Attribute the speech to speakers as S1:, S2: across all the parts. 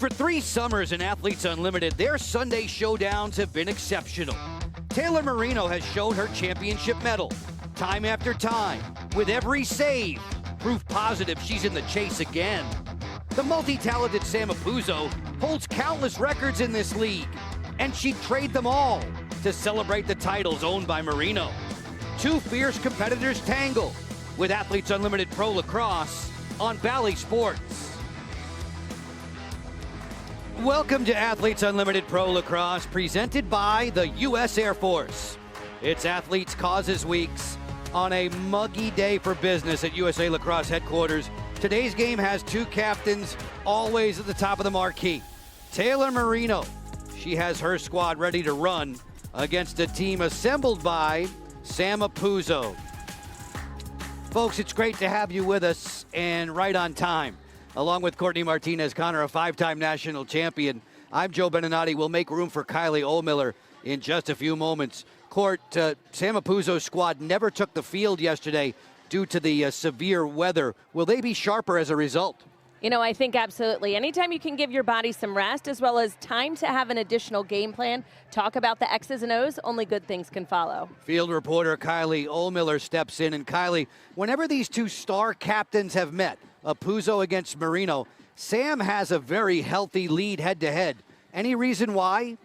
S1: For 3 summers in Athletes Unlimited, their Sunday showdowns have been exceptional. Taylor Marino has shown her championship medal time after time, with every save, proof positive she's in the chase again. The multi-talented Sam Apuzzo holds countless records in this league, and she'd trade them all to celebrate the titles owned by Marino. 2 fierce competitors tangle with Athletes Unlimited Pro Lacrosse on Bally Sports. Welcome to Athletes Unlimited Pro Lacrosse, presented by the U.S. Air Force. It's Athletes Causes Weeks on a muggy day for business at USA Lacrosse headquarters. Today's game has 2 captains always at the top of the marquee. Taylor Marino, she has her squad ready to run against a team assembled by Sam Apuzzo. Folks, it's great to have you with us and right on time. Along with Courtney Martinez-Connor, a 5-time national champion, I'm Joe Beninati. We'll make room for Kylie Ohlmiller in just a few moments. Court, Sam Apuzzo's squad never took the field yesterday due to the severe weather. Will they be sharper as a result?
S2: You know, I think absolutely. Anytime you can give your body some rest as well as time to have an additional game plan, talk about the X's and O's, only good things can follow.
S1: Field reporter Kylie Ohlmiller steps in. And Kylie, whenever these 2 star captains have met, Apuzzo against Marino, Sam has a very healthy lead head-to-head. Any reason why?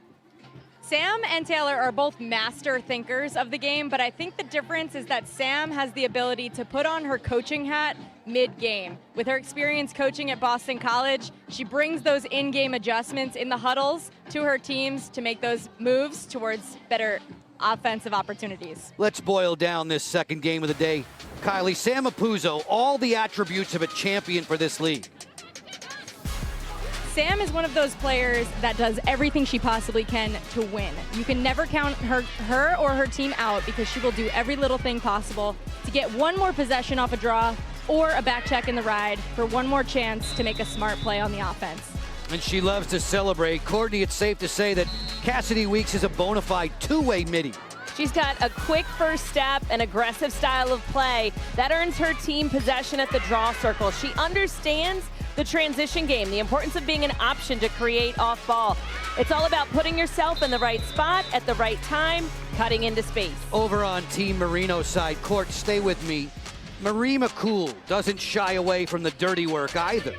S3: Sam and Taylor are both master thinkers of the game, but I think the difference is that Sam has the ability to put on her coaching hat mid-game. With her experience coaching at Boston College, she brings those in-game adjustments in the huddles to her teams to make those moves towards better offensive opportunities.
S1: Let's boil down this second game of the day. Kylie, Sam Apuzzo, all the attributes of a champion for this league.
S3: Sam is one of those players that does everything she possibly can to win. You can never count her or her team out because she will do every little thing possible to get one more possession off a draw or a back check in the ride for one more chance to make a smart play on the offense.
S1: And she loves to celebrate. Courtney, it's safe to say that Cassidy Weeks is a bona fide 2-way midi.
S2: She's got a quick first step, an aggressive style of play that earns her team possession at the draw circle. She understands the transition game, the importance of being an option to create off ball. It's all about putting yourself in the right spot at the right time, cutting into space. Over on Team Marino's side, Court, stay with me. Marie McCool doesn't shy away from the dirty work either.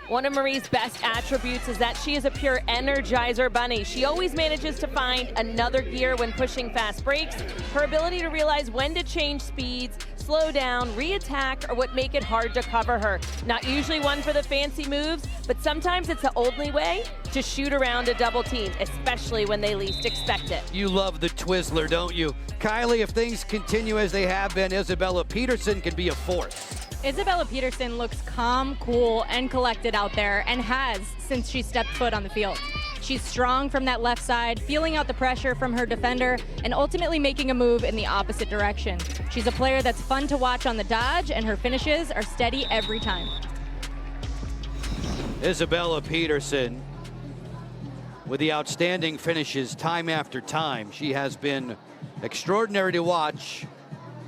S2: One of Marie's best attributes is that she is a pure energizer bunny. She always manages to find another gear when pushing fast breaks. Her ability to realize when to change speeds, slow down, re-attack are what make it hard to cover her. Not usually one for the fancy moves, but sometimes it's the only way to shoot around a double team, especially when they least expect it. You love the Twizzler, don't you? Kylie, if things continue as they have been, Isabella Peterson can be a force.
S3: Isabella Peterson looks calm, cool, and collected out there, and has since she stepped foot on the field. She's strong from that left side, feeling out the pressure from her defender, and ultimately making a move in the opposite direction. She's a player that's fun to watch on the dodge, and her finishes are steady every time.
S1: Isabella Peterson with the outstanding finishes time after time. She has been extraordinary to watch.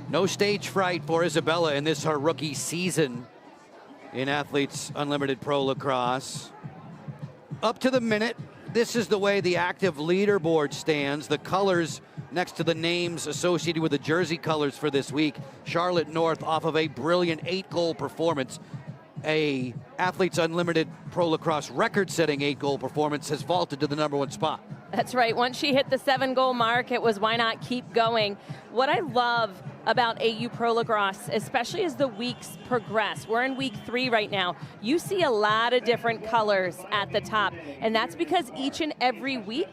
S1: No stage fright for Isabella in this her rookie season in Athletes Unlimited Pro Lacrosse. Up to the minute, this is the way the active leaderboard stands. The colors next to the names associated with the jersey colors for this week. Charlotte North, off of a brilliant 8-goal performance, a Athletes Unlimited Pro Lacrosse record-setting 8-goal performance, has vaulted to the #1 spot.
S2: That's right. Once she hit the 7-goal mark, it was why not keep going. What I love about AU Pro Lacrosse, especially as the weeks progress. We're in week 3 right now. You see a lot of different colors at the top, and that's because each and every week,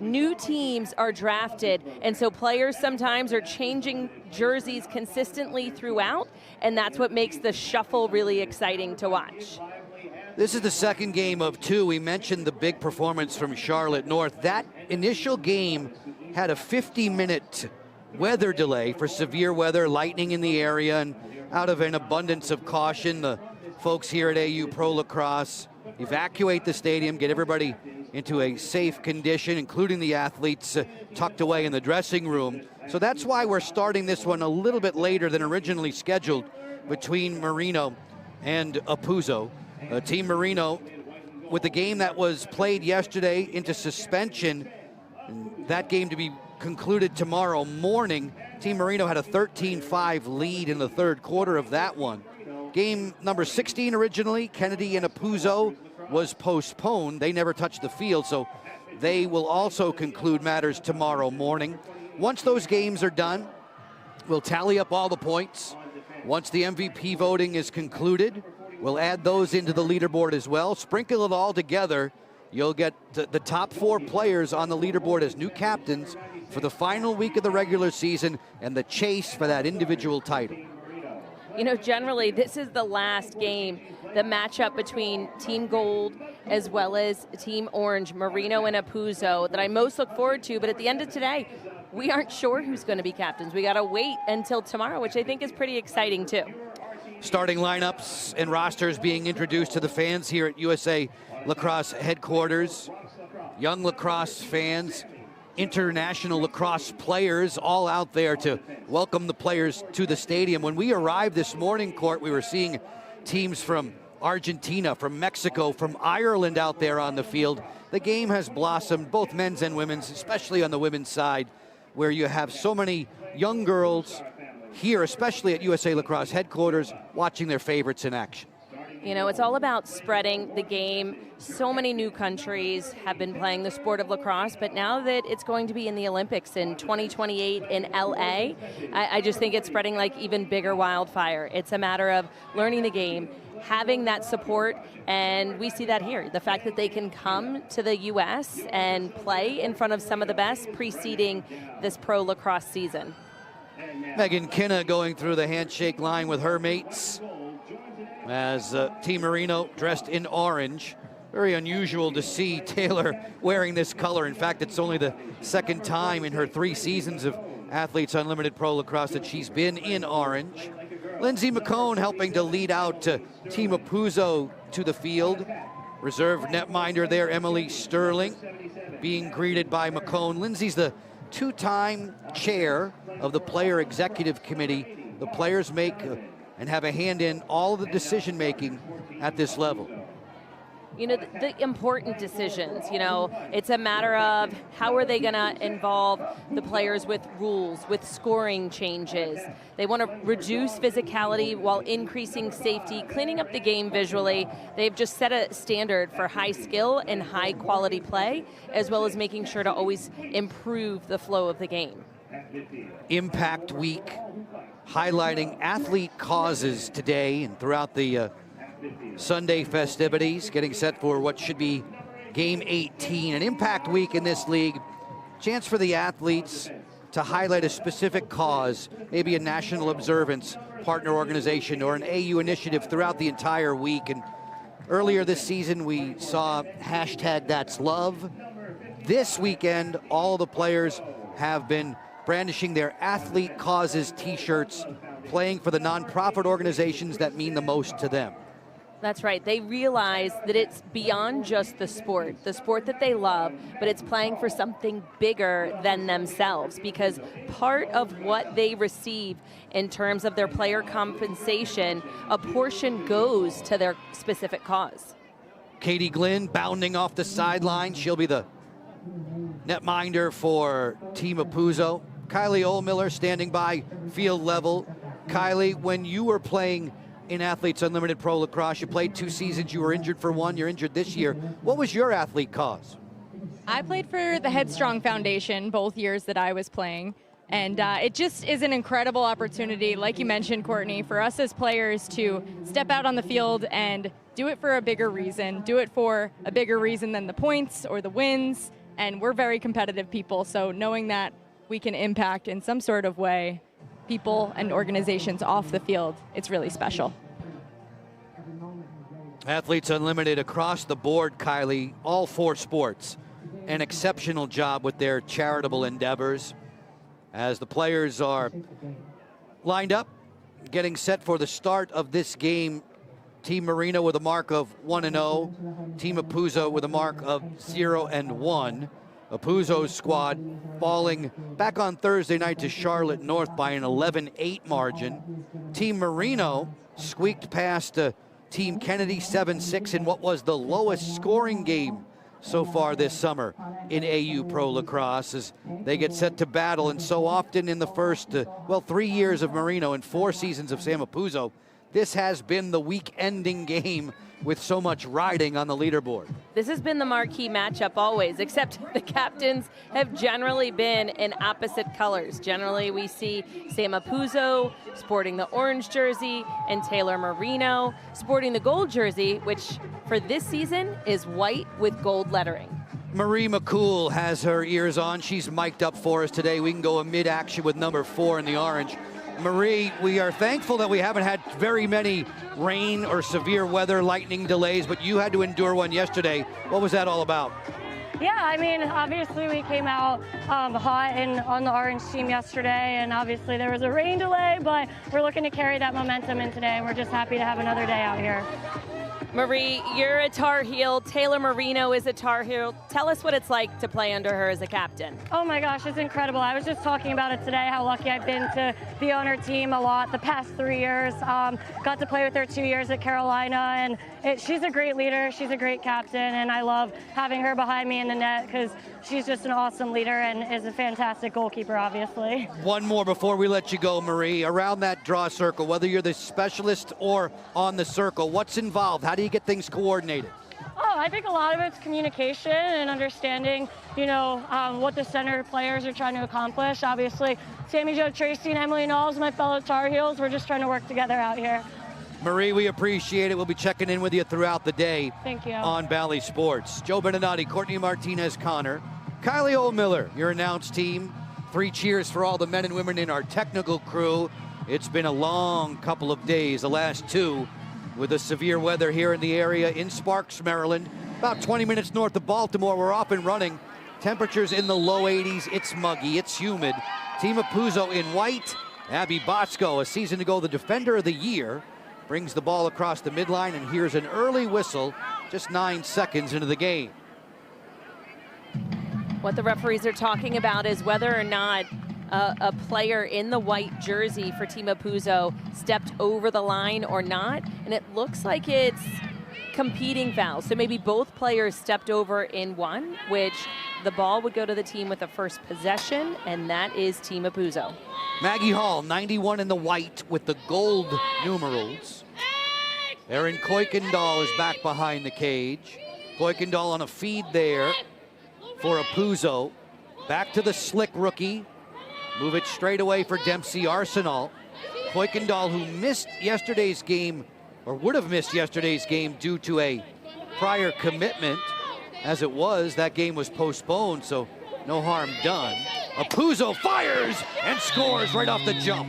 S2: new teams are drafted, and so players sometimes are changing jerseys consistently throughout, and that's what makes the shuffle really exciting to watch.
S1: This is the second game of 2. We mentioned the big performance from Charlotte North. That initial game had a 50-minute weather delay for severe weather, lightning in the area, and out of an abundance of caution, the folks here at AU Pro Lacrosse evacuate the stadium, get everybody into a safe condition, including the athletes tucked away in the dressing room. So that's why we're starting this one a little bit later than originally scheduled between Marino and Apuzzo. Team Marino with the game that was played yesterday into suspension, and that game to be concluded tomorrow morning. Team Marino had a 13-5 lead in the third quarter of that one. Game number 16 originally, Kennedy and Apuzzo, was postponed. They never touched the field, so they will also conclude matters tomorrow morning. Once those games are done, we'll tally up all the points. Once the MVP voting is concluded, we'll add those into the leaderboard as well. Sprinkle it all together. You'll get the top 4 players on the leaderboard as new captains for the final week of the regular season and the chase for that individual title.
S2: You know, generally, this is the last game, the matchup between Team Gold as well as Team Orange, Marino and Apuzzo, that I most look forward to. But at the end of today, we aren't sure who's going to be captains. We got to wait until tomorrow, which I think is pretty exciting, too.
S1: Starting lineups and rosters being introduced to the fans here at USA Lacrosse headquarters. Young lacrosse fans, international lacrosse players, all out there to welcome the players to the stadium. When we arrived this morning, Court, we were seeing teams from Argentina, from Mexico, from Ireland out there on the field. The game has blossomed, both men's and women's, especially on the women's side, where you have so many young girls here, especially at USA Lacrosse headquarters, watching their favorites in action.
S2: You know, it's all about spreading the game. So many new countries have been playing the sport of lacrosse, but now that it's going to be in the Olympics in 2028 in LA, I just think it's spreading like even bigger wildfire. It's a matter of learning the game, having that support, and we see that here. The fact that they can come to the U.S. and play in front of some of the best preceding this pro lacrosse season.
S1: Megan Kinna going through the handshake line with her mates as Team Marino dressed in orange. Very unusual to see Taylor wearing this color. In fact, it's only the second time in her 3 seasons of Athletes Unlimited Pro Lacrosse that she's been in orange. Lindsay McCone helping to lead out Team Apuzzo to the field. Reserve netminder there, Emily Sterling, being greeted by McCone. Lindsay's the 2-time chair of the Player Executive Committee. The players make and have a hand in all of the decision making at this level.
S2: You know, the important decisions, you know, it's a matter of how are they going to involve the players with rules, with scoring changes. They want to reduce physicality while increasing safety, cleaning up the game visually. They've just set a standard for high skill and high quality play, as well as making sure to always improve the flow of the game.
S1: Impact Week, highlighting athlete causes today and throughout the Sunday festivities, getting set for what should be Game 18. An Impact Week in this league, chance for the athletes to highlight a specific cause, maybe a national observance, partner organization, or an AU initiative throughout the entire week. And earlier this season, we saw #That'sLove. This weekend, all the players have been brandishing their athlete causes t-shirts, playing for the nonprofit organizations that mean the most to them.
S2: That's right. They realize that it's beyond just the sport that they love, but it's playing for something bigger than themselves, because part of what they receive in terms of their player compensation, a portion goes to their specific cause.
S1: Katie Glynn bounding off the sideline. She'll be the netminder for Team Apuzzo. Kylie Ohlmiller standing by field level. Kylie, when you were playing in Athletes Unlimited Pro Lacrosse, you played 2 seasons, you were injured for 1, you're injured this year. What was your athlete cause?
S3: I played for the Headstrong Foundation both years that I was playing, and it just is an incredible opportunity, like you mentioned, Courtney, for us as players to step out on the field and do it for a bigger reason, do it for a bigger reason than the points or the wins, and we're very competitive people, so knowing that we can impact in some sort of way people and organizations off the field, it's really special.
S1: Athletes Unlimited across the board, Kylie, all 4 sports. An exceptional job with their charitable endeavors. As the players are lined up, getting set for the start of this game, Team Marino with a mark of 1-0, Team Apuzzo with a mark of 0-1. Apuzzo's squad falling back on Thursday night to Charlotte North by an 11-8 margin. Team Marino squeaked past Team Kennedy 7-6 in what was the lowest scoring game so far this summer in AU Pro Lacrosse, as they get set to battle. And so often in the first, 3 years of Marino and 4 seasons of Sam Apuzzo, this has been the week-ending game with so much riding on the leaderboard.
S2: This has been the marquee matchup always, except the captains have generally been in opposite colors. Generally, we see Sam Apuzzo sporting the orange jersey and Taylor Marino sporting the gold jersey, which for this season is white with gold lettering.
S1: Marie McCool has her ears on. She's mic'd up for us today. We can go a mid-action with number 4 in the orange. Marie, we are thankful that we haven't had very many rain or severe weather, lightning delays, but you had to endure one yesterday. What was that all about?
S4: Yeah, I mean, obviously we came out hot on the orange team yesterday, and obviously there was a rain delay, but we're looking to carry that momentum in today, and we're just happy to have another day out here.
S2: Marie, you're a Tar Heel. Taylor Marino is a Tar Heel. Tell us what it's like to play under her as a captain.
S4: Oh my gosh, it's incredible. I was just talking about it today, how lucky I've been to be on her team a lot the past 3 years. Got to play with her 2 years at Carolina, and she's a great leader. She's a great captain, and I love having her behind me in the net because she's just an awesome leader and is a fantastic goalkeeper, obviously.
S1: One more before we let you go, Marie. Around that draw circle, whether you're the specialist or on the circle, what's involved? How do you get things coordinated?
S4: Oh, I think a lot of it's communication and understanding, what the center players are trying to accomplish. Obviously, Sammy Jo Tracy and Emily Knowles, my fellow Tar Heels, we're just trying to work together out here.
S1: Marie, we appreciate it. We'll be checking in with you throughout the day.
S4: Thank you.
S1: On Bally Sports. Joe Beninati, Courtney Martinez-Connor, Kylie O'Miller, your announced team. 3 cheers for all the men and women in our technical crew. It's been a long couple of days, the last 2, with the severe weather here in the area in Sparks, Maryland. About 20 minutes north of Baltimore. We're off and running. Temperatures in the low 80s. It's muggy. It's humid. Team Apuzzo in white. Abby Bosco, a season ago the Defender of the Year, brings the ball across the midline, and here's an early whistle just 9 seconds into the game.
S2: What the referees are talking about is whether or not a player in the white jersey for Team Apuzzo stepped over the line or not, and it looks like it's competing fouls. So maybe both players stepped over in one, which the ball would go to the team with the first possession, and that is Team Apuzzo.
S1: Maggie Hall, 91 in the white with the gold numerals. Erin Kuykendall is back behind the cage. Kuykendall on a feed there for Apuzzo. Back to the slick rookie. Move it straight away for Dempsey Arsenal. Kuykendall, who missed yesterday's game, or would have missed yesterday's game due to a prior commitment. As it was, that game was postponed, so no harm done. Apuzzo fires and scores right off the jump.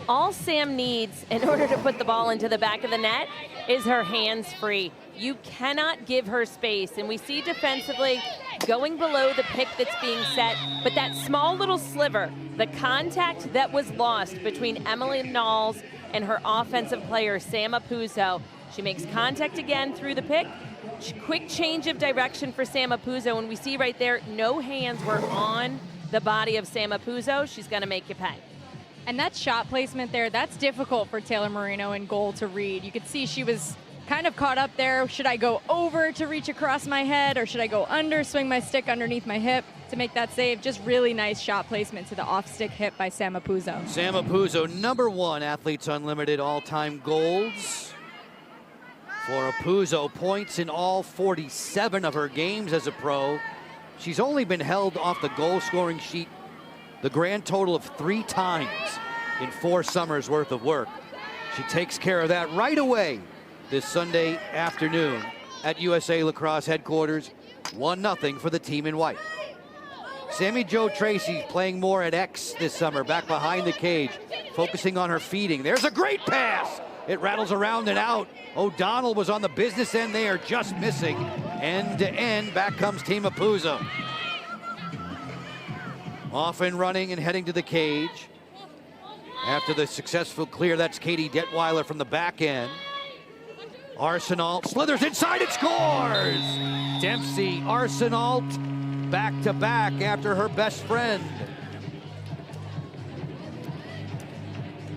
S2: All Sam needs in order to put the ball into the back of the net is her hands free. You cannot give her space, and we see defensively going below the pick that's being set, but that small little sliver, the contact that was lost between Emily Knowles and her offensive player, Sam Apuzzo. She makes contact again through the pick. Quick change of direction for Sam Apuzzo, and we see right there, no hands were on the body of Sam Apuzzo. She's gonna make you pay.
S3: And that shot placement there, that's difficult for Taylor Marino in goal to read. You could see she was kind of caught up there. Should I go over to reach across my head, or should I go under, swing my stick underneath my hip to make that save? Just really nice shot placement to the off-stick hit by Sam Apuzzo.
S1: Sam Apuzzo, #1 Athletes Unlimited all-time golds. For Apuzzo, points in all 47 of her games as a pro. She's only been held off the goal-scoring sheet the grand total of 3 times in 4 summers worth of work. She takes care of that right away this Sunday afternoon at USA Lacrosse headquarters. 1-0 for the team in white. Sammy Jo Tracy playing more at X this summer, back behind the cage, focusing on her feeding. There's a great pass. It rattles around and out. O'Donnell was on the business end there, just missing. End to end, back comes Team Apuzzo. Off and running and heading to the cage. After the successful clear, that's Katie Detweiler from the back end. Arsenal slithers inside and scores! Dempsey, Arsenal, back to back after her best friend.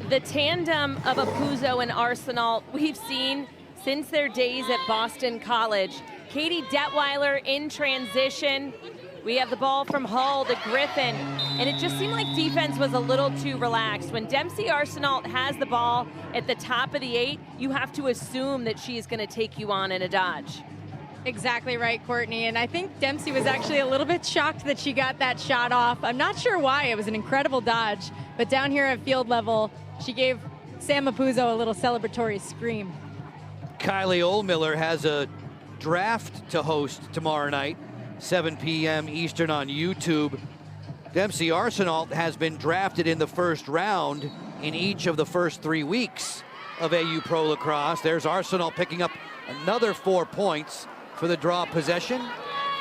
S2: The tandem of Apuzzo and Arsenal we've seen since their days at Boston College. Katie Detweiler in transition. We have the ball from Hall to Griffin, and it just seemed like defense was a little too relaxed. When Dempsey Arsenal has the ball at the top of the 8, you have to assume that she is going to take you on in a dodge.
S3: Exactly right, Courtney. And I think Dempsey was actually a little bit shocked that she got that shot off. I'm not sure why. It was an incredible dodge. But down here at field level, she gave Sam Apuzzo a little celebratory scream.
S1: Kylie Ohlmiller has a draft to host tomorrow night, 7 p.m. Eastern on YouTube. Dempsey Arsenal has been drafted in the first round in each of the first 3 weeks of AU Pro Lacrosse. There's Arsenal picking up another 4 points for the draw possession,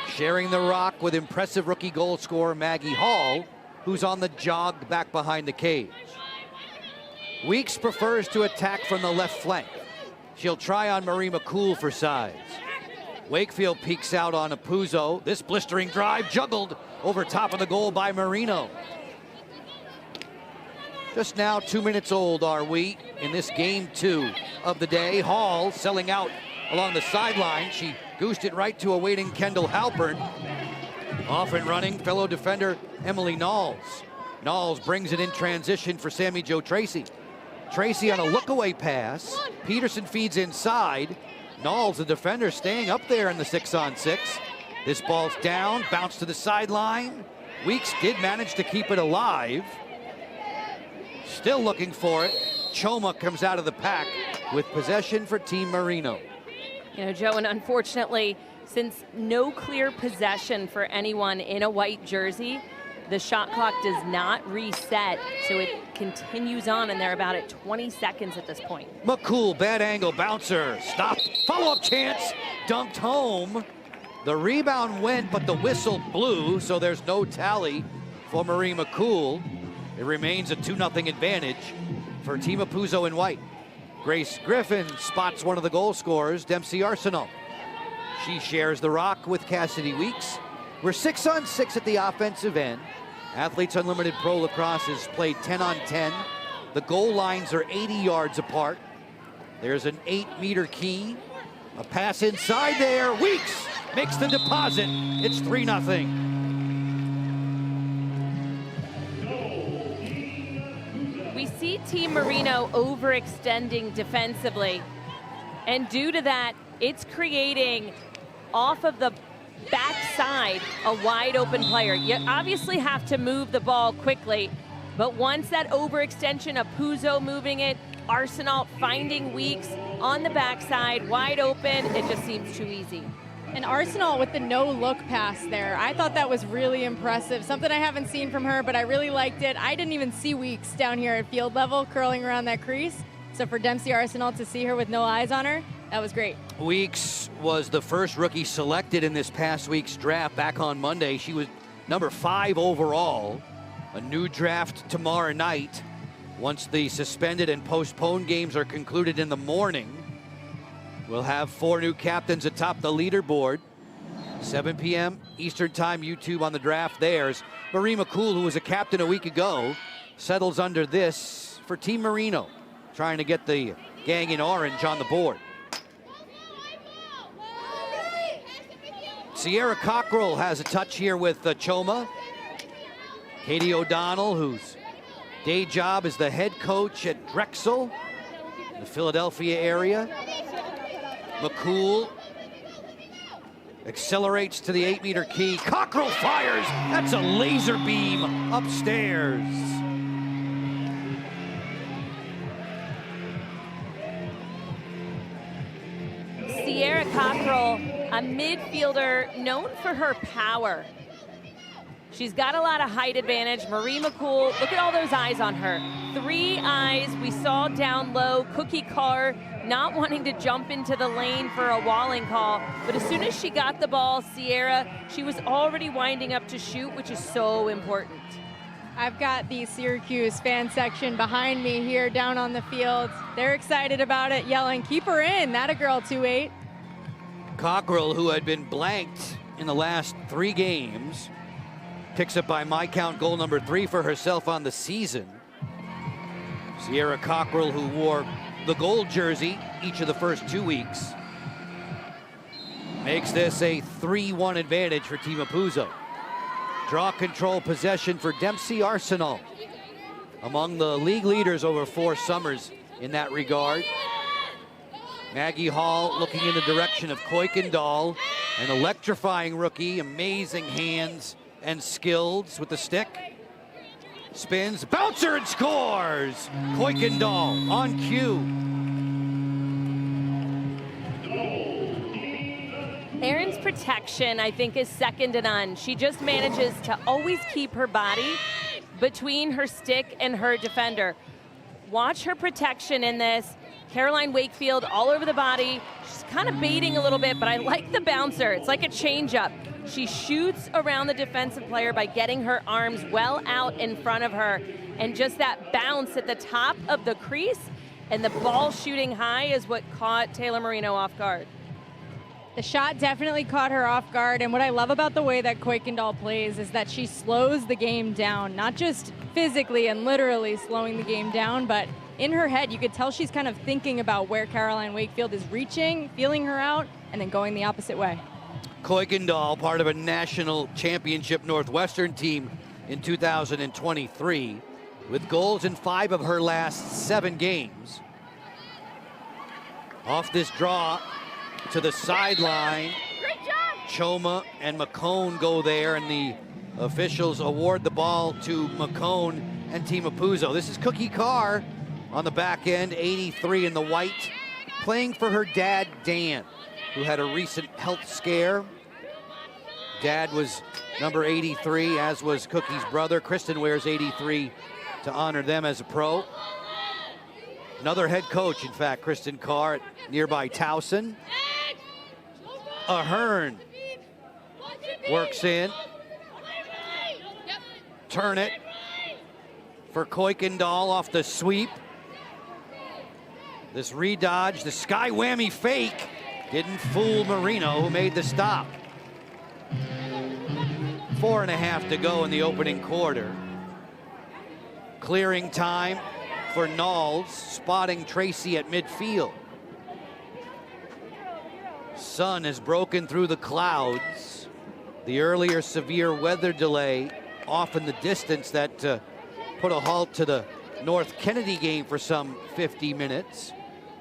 S1: sharing the rock with impressive rookie goal scorer Maggie Hall, who's on the jog back behind the cage. Weeks prefers to attack from the left flank. She'll try on Marie McCool for size. Wakefield peeks out on Apuzzo. This blistering drive juggled over top of the goal by Marino. Just now 2 minutes old are we in this game 2 of the day. Hall selling out along the sideline. She goosed it right to a waiting Kendall Halpern. Off and running, fellow defender Emily Knowles. Knowles brings it in transition for Sammy Jo Tracy. Tracy on a look-away pass. Peterson feeds inside. Knowles, the defender, staying up there in the 6-on-6. This ball's down, bounced to the sideline. Weeks did manage to keep it alive. Still looking for it. Choma comes out of the pack with possession for Team Marino.
S2: You know, Joe, and unfortunately, since no clear possession for anyone in a white jersey, the shot clock does not reset, so it continues on, and they're about at 20 seconds at this point.
S1: McCool, bad angle, bouncer, stopped, follow-up chance, dunked home. The rebound went, but the whistle blew, so there's no tally for Marie McCool. It remains a 2-0 advantage for Team Apuzzo in white. Grace Griffin spots one of the goal scorers, Dempsey Arsenal. She shares the rock with Cassidy Weeks. We're 6-on-6 at the offensive end. Athletes Unlimited Pro Lacrosse is played 10-on-10. The goal lines are 80 yards apart. There's an 8-meter key. A pass inside there. Weeks makes the deposit. It's 3-0.
S2: We see Team Marino overextending defensively, and due to that, it's creating off of the backside a wide open player. You obviously have to move the ball quickly, but once that overextension, Apuzzo moving it, Arsenal finding Weeks on the backside, wide open, it just seems too easy.
S3: And Arsenal with the no-look pass there. I thought that was really impressive. Something I haven't seen from her, but I really liked it. I didn't even see Weeks down here at field level curling around that crease. So for Dempsey Arsenal to see her with no eyes on her, that was great.
S1: Weeks was the first rookie selected in this past week's draft back on Monday. She was number 5 overall. A new draft tomorrow night. Once the suspended and postponed games are concluded in the morning, we'll have 4 new captains atop the leaderboard. 7 p.m. Eastern Time, YouTube on the draft. There's Marie McCool, who was a captain a week ago, settles under this for Team Marino, trying to get the gang in orange on the board. Sierra Cockrell has a touch here with Choma. Katie O'Donnell, whose day job is the head coach at Drexel in the Philadelphia area. McCool accelerates to the 8-meter key. Cockrell fires. That's a laser beam upstairs.
S2: Sierra Cockrell, a midfielder known for her power. She's got a lot of height advantage. Marie McCool, look at all those eyes on her. 3 eyes we saw down low. Cookie Carr not wanting to jump into the lane for a walling call. But as soon as she got the ball, Sierra, she was already winding up to shoot, which is so important.
S3: I've got the Syracuse fan section behind me here down on the field. They're excited about it, yelling, keep her in, that a girl 2-8.
S1: Cockrell, who had been blanked in the last 3 games, picks up by my count goal number 3 for herself on the season. Sierra Cockrell, who wore the gold jersey each of the first 2 weeks, makes this a 3-1 advantage for Team Apuzo. Draw control possession for Dempsey Arsenal, among the league leaders over 4 summers in that regard. Maggie Hall looking in the direction of Kuykendall, an electrifying rookie, amazing hands and skills with the stick. Spins, bouncer, and scores! Kuykendall on cue.
S2: Erin's protection, I think, is second to none. She just manages to always keep her body between her stick and her defender. Watch her protection in this. Caroline Wakefield all over the body. She's kind of baiting a little bit, but I like the bouncer. It's like a changeup. She shoots around the defensive player by getting her arms well out in front of her. And just that bounce at the top of the crease and the ball shooting high is what caught Taylor Marino off guard.
S3: The shot definitely caught her off guard, and what I love about the way that Kuykendall plays is that she slows the game down, not just physically and literally slowing the game down, but in her head, you could tell she's kind of thinking about where Caroline Wakefield is reaching, feeling her out, and then going the opposite way.
S1: Kuykendall, part of a national championship Northwestern team in 2023, with goals in 5 of her last 7 games. Off this draw to the sideline, Choma and McCone go there, and the officials award the ball to McCone and Team Apuzo. This is Cookie Carr on the back end, 83 in the white, playing for her dad, Dan, who had a recent health scare. Dad was number 83, as was Cookie's brother. Kristen wears 83 to honor them as a pro. Another head coach, in fact, Kristen Carr at nearby Towson. Ahern works in. Turn it for Kuykendall off the sweep. This redodge, the sky whammy fake, didn't fool Marino, who made the stop. 4.5 to go in the opening quarter. Clearing time for Knowles, spotting Tracy at midfield. Sun has broken through the clouds. The earlier severe weather delay off in the distance that put a halt to the North Kennedy game for some 50 minutes.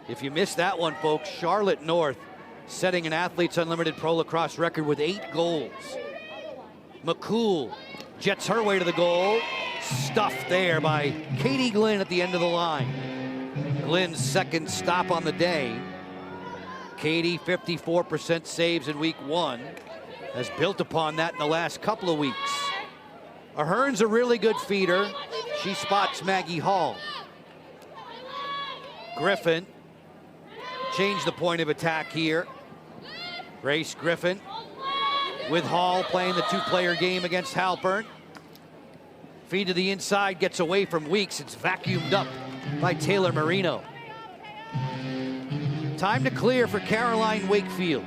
S1: If you missed that one, folks, Charlotte North setting an Athletes Unlimited Pro Lacrosse record with 8 goals. McCool jets her way to the goal. Stuffed there by Katie Glynn at the end of the line. Glynn's second stop on the day. Katie, 54% saves in week 1, has built upon that in the last couple of weeks. Ahern's a really good feeder. She spots Maggie Hall. Griffin changed the point of attack here. Grace Griffin with Hall playing the 2-player game against Halpern. Feed to the inside, gets away from Weeks. It's vacuumed up by Taylor Marino. Time to clear for Caroline Wakefield,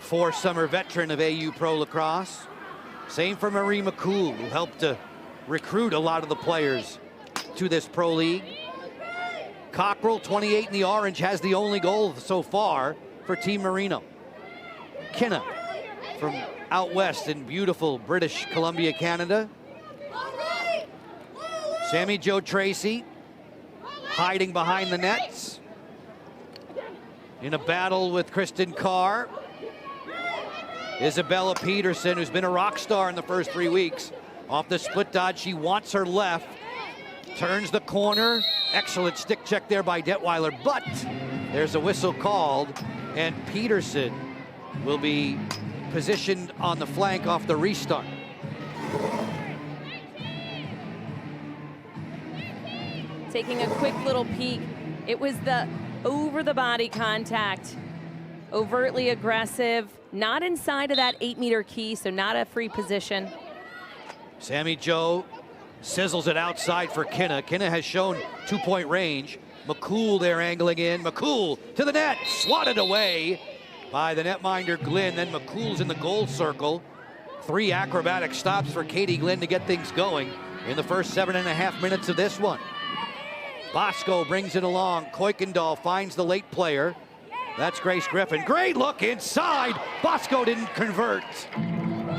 S1: 4-summer veteran of AU Pro Lacrosse. Same for Marie McCool, who helped to recruit a lot of the players to this pro league. Cockrell, 28 in the orange, has the only goal so far for Team Marino. Kinna from out west in beautiful British Columbia, Canada. Sammy Jo Tracy hiding behind the nets in a battle with Kristen Carr. Isabella Peterson, who's been a rock star in the first 3 weeks. Off the split dodge, she wants her left. Turns the corner. Excellent stick check there by Detweiler, but there's a whistle called, and Peterson will be positioned on the flank off the restart.
S2: Taking a quick little peek, it was the over-the-body contact. Overtly aggressive, not inside of that 8-meter key, so not a free position.
S1: Sammy Jo sizzles it outside for Kinna. Kinna has shown 2-point range. McCool there angling in. McCool to the net, swatted away by the netminder Glynn. Then McCool's in the goal circle. 3 acrobatic stops for Katie Glynn to get things going in the first 7.5 minutes of this one. Bosco brings it along. Kuykendall finds the late player. That's Grace Griffin. Great look inside. Bosco didn't convert.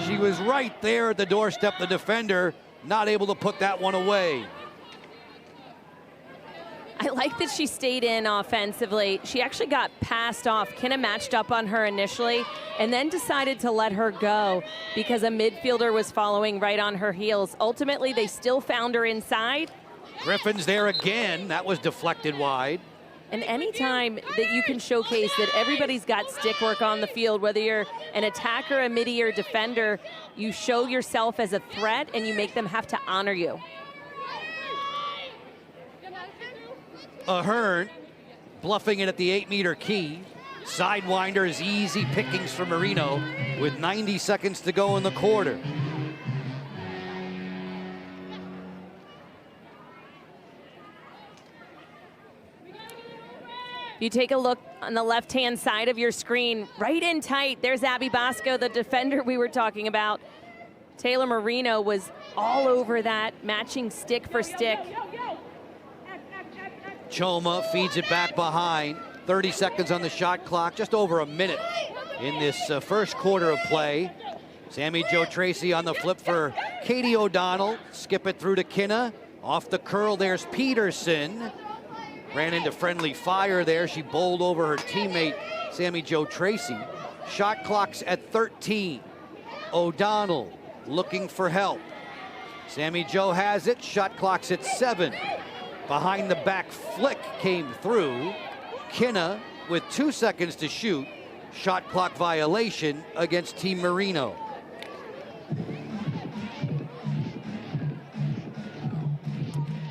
S1: She was right there at the doorstep. The defender not able to put that one away.
S2: I like that she stayed in offensively. She actually got passed off. Kinna matched up on her initially and then decided to let her go because a midfielder was following right on her heels. Ultimately, they still found her inside.
S1: Griffin's there again. That was deflected wide.
S2: And anytime that you can showcase that everybody's got stick work on the field, whether you're an attacker, a midi, or defender, you show yourself as a threat and you make them have to honor you.
S1: Ahern bluffing it at the 8-meter key. Sidewinder is easy pickings for Marino with 90 seconds to go in the quarter.
S2: You take a look on the left-hand side of your screen, right in tight. There's Abby Bosco, the defender we were talking about. Taylor Marino was all over that, matching stick for stick.
S1: Choma feeds it back behind. 30 seconds on the shot clock, just over a minute in this first quarter of play. Sammy Jo Tracy on the flip for Katie O'Donnell. Skip it through to Kinna. Off the curl, there's Peterson. Ran into friendly fire there. She bowled over her teammate, Sammy Jo Tracy. Shot clock's at 13. O'Donnell looking for help. Sammy Jo has it. Shot clock's at 7. Behind the back flick came through. Kinna with 2 seconds to shoot. Shot clock violation against Team Marino.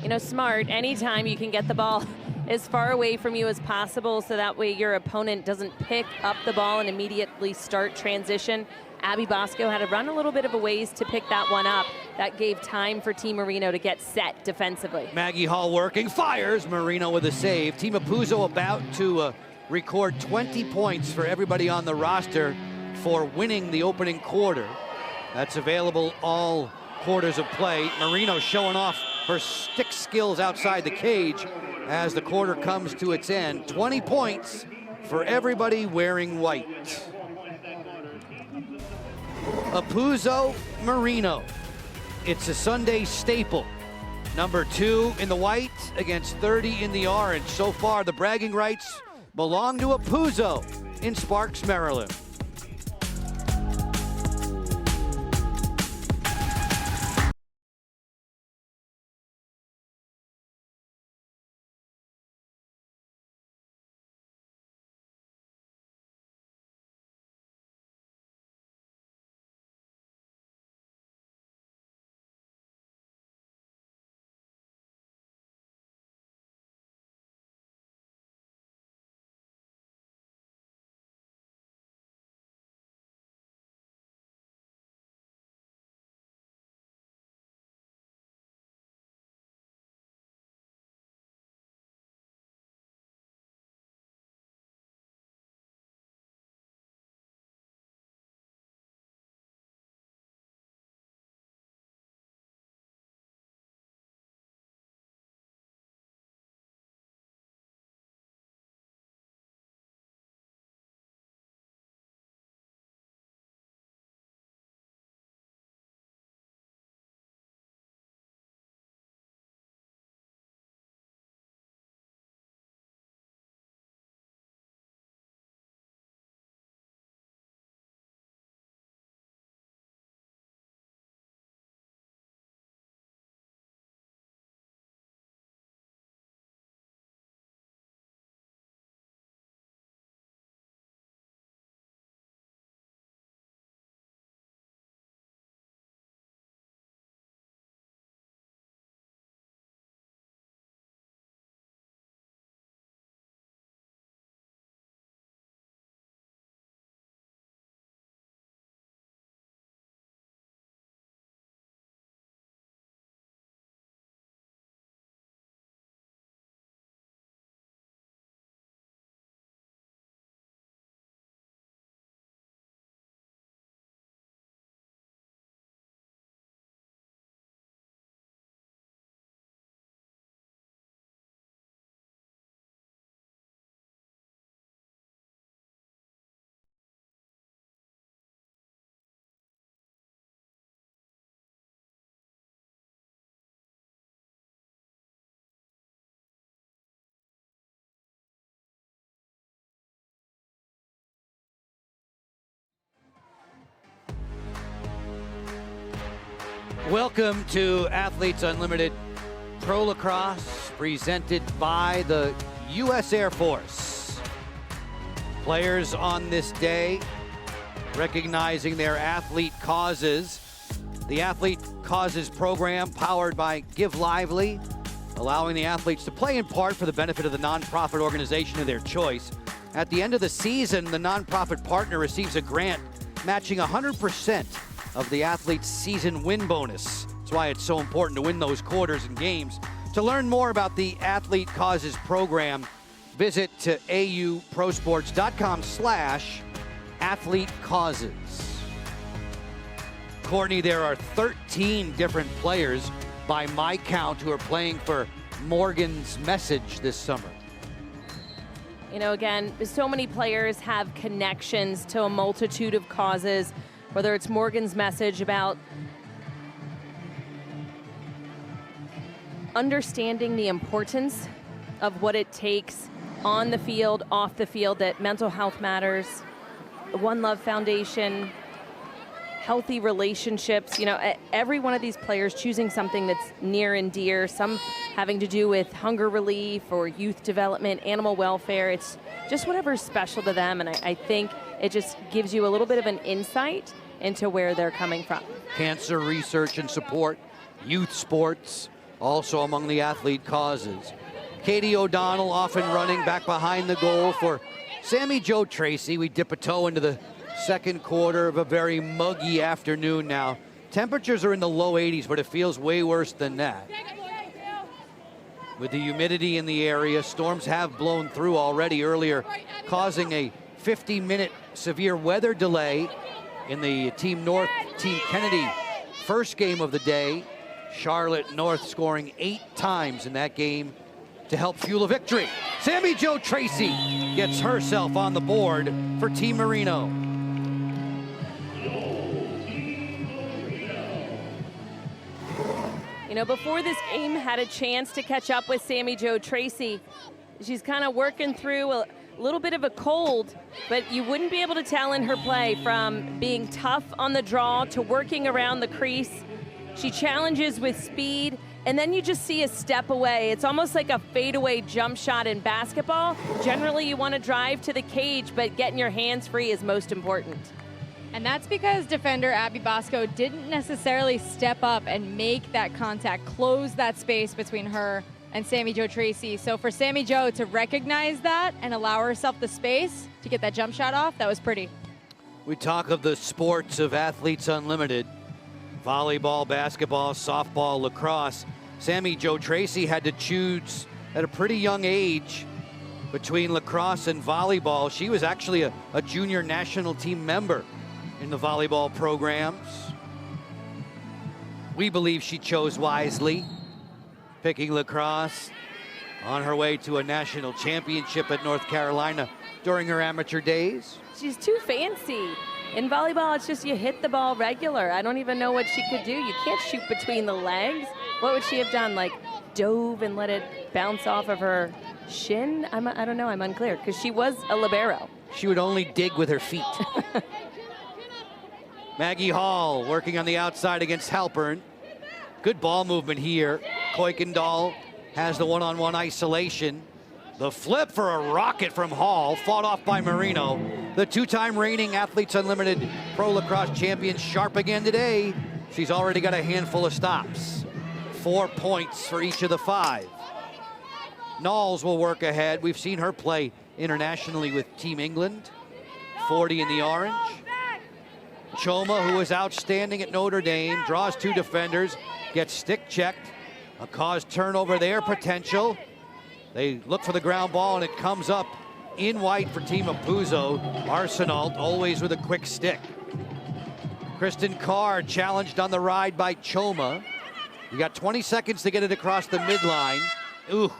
S2: You know, smart, anytime you can get the ball as far away from you as possible so that way your opponent doesn't pick up the ball and immediately start transition. Abby Bosco had to run a little bit of a ways to pick that one up. That gave time for Team Marino to get set defensively.
S1: Maggie Hall working, fires. Marino with a save. Team Apuzzo about to record 20 points for everybody on the roster for winning the opening quarter. That's available all quarters of play. Marino showing off her stick skills outside the cage as the quarter comes to its end. 20 points for everybody wearing white. Apuzzo Marino. It's a Sunday staple. Number 2 in the white against 30 in the orange. So far, the bragging rights belong to Apuzzo in Sparks, Maryland. Welcome to Athletes Unlimited Pro Lacrosse, presented by the U.S. Air Force. Players on this day recognizing their athlete causes. The Athlete Causes program, powered by Give Lively, allowing the athletes to play in part for the benefit of the nonprofit organization of their choice. At the end of the season, the nonprofit partner receives a grant matching 100% of the athlete's season win bonus. That's why it's so important to win those quarters and games. To learn more about the Athlete Causes program, visit to auprosports.com/athletecauses. Courtney, there are 13 different players by my count who are playing for Morgan's Message this summer.
S2: You know, again, so many players have connections to a multitude of causes, whether it's Morgan's Message about understanding the importance of what it takes on the field, off the field, that mental health matters, the One Love Foundation, healthy relationships. You know, every one of these players choosing something that's near and dear, some having to do with hunger relief or youth development, animal welfare. It's just whatever's special to them, and I think it just gives you a little bit of an insight into where they're coming from.
S1: Cancer research and support, youth sports, also among the athlete causes. Katie O'Donnell off and running back behind the goal for Sammy Jo Tracy. We dip a toe into the second quarter of a very muggy afternoon now. Temperatures are in the low 80s, but it feels way worse than that. With the humidity in the area, storms have blown through already earlier, causing a 50-minute severe weather delay in the Team North, Team Kennedy first game of the day. Charlotte North scoring 8 times in that game to help fuel a victory. Sammy Jo Tracy gets herself on the board for Team Marino.
S2: You know, before this game had a chance to catch up with Sammy Jo Tracy, she's kind of working through a little bit of a cold, but you wouldn't be able to tell in her play, from being tough on the draw to working around the crease. She challenges with speed, and then you just see a step away. It's almost like a fadeaway jump shot in basketball. Generally, you want to drive to the cage, but getting your hands free is most important.
S3: And that's because defender Abby Bosco didn't necessarily step up and make that contact, close that space between her and Sammy Jo Tracy. So for Sammy Jo to recognize that and allow herself the space to get that jump shot off, that was pretty.
S1: We talk of the sports of Athletes Unlimited: volleyball, basketball, softball, lacrosse. Sammy Jo Tracy had to choose at a pretty young age between lacrosse and volleyball. She was actually a junior national team member in the volleyball programs. We believe she chose wisely, picking lacrosse on her way to a national championship at North Carolina during her amateur days.
S2: She's too fancy. In volleyball, it's just you hit the ball regular. I don't even know what she could do. You can't shoot between the legs. What would she have done? Like dove and let it bounce off of her shin? I don't know. I'm unclear, because she was a libero.
S1: She would only dig with her feet. Maggie Hall working on the outside against Halpern. Good ball movement here. Kuykendall has the one-on-one isolation. The flip for a rocket from Hall, fought off by Marino. The two-time reigning Athletes Unlimited Pro Lacrosse champion, sharp again today. She's already got a handful of stops. 4 points for each of the 5. Knowles will work ahead. We've seen her play internationally with Team England. 40 in the orange. Choma, who is outstanding at Notre Dame, draws 2 defenders, gets stick checked. A caused turnover there, potential. They look for the ground ball, and it comes up in white for Team Apuzzo. Arsenault always with a quick stick. Kristen Carr challenged on the ride by Choma. You got 20 seconds to get it across the midline. Ooh,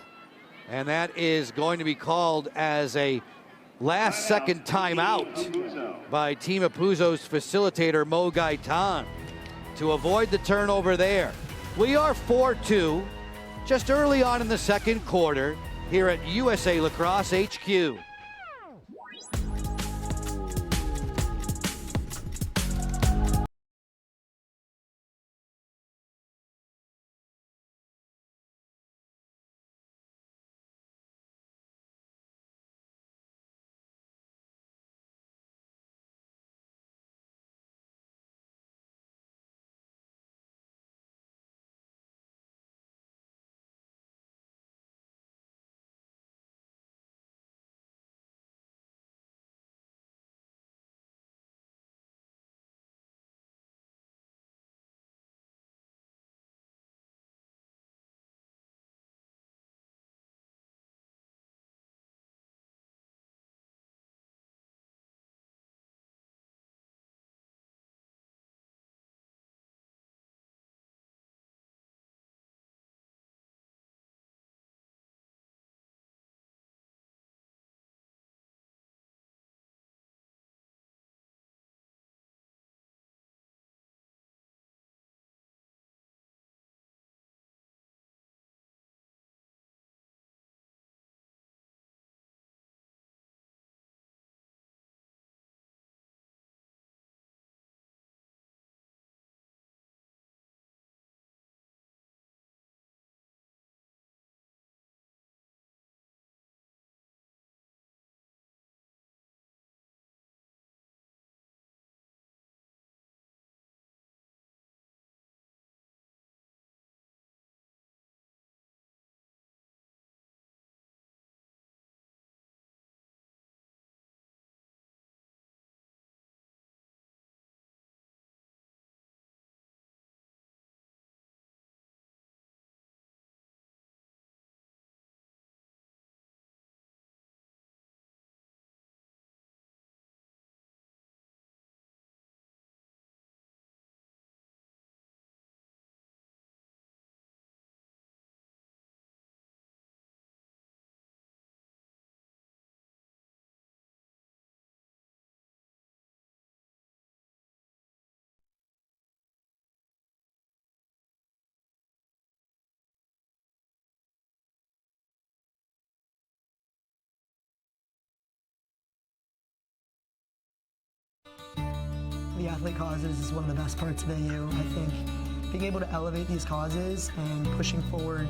S1: and that is going to be called as a last-second timeout by Team Apuzzo's facilitator, Mo Gaitan, to avoid the turnover there. We are 4-2, just early on in the second quarter here at USA Lacrosse HQ.
S5: the athlete causes is one of the best parts of AU. I think being able to elevate these causes and pushing forward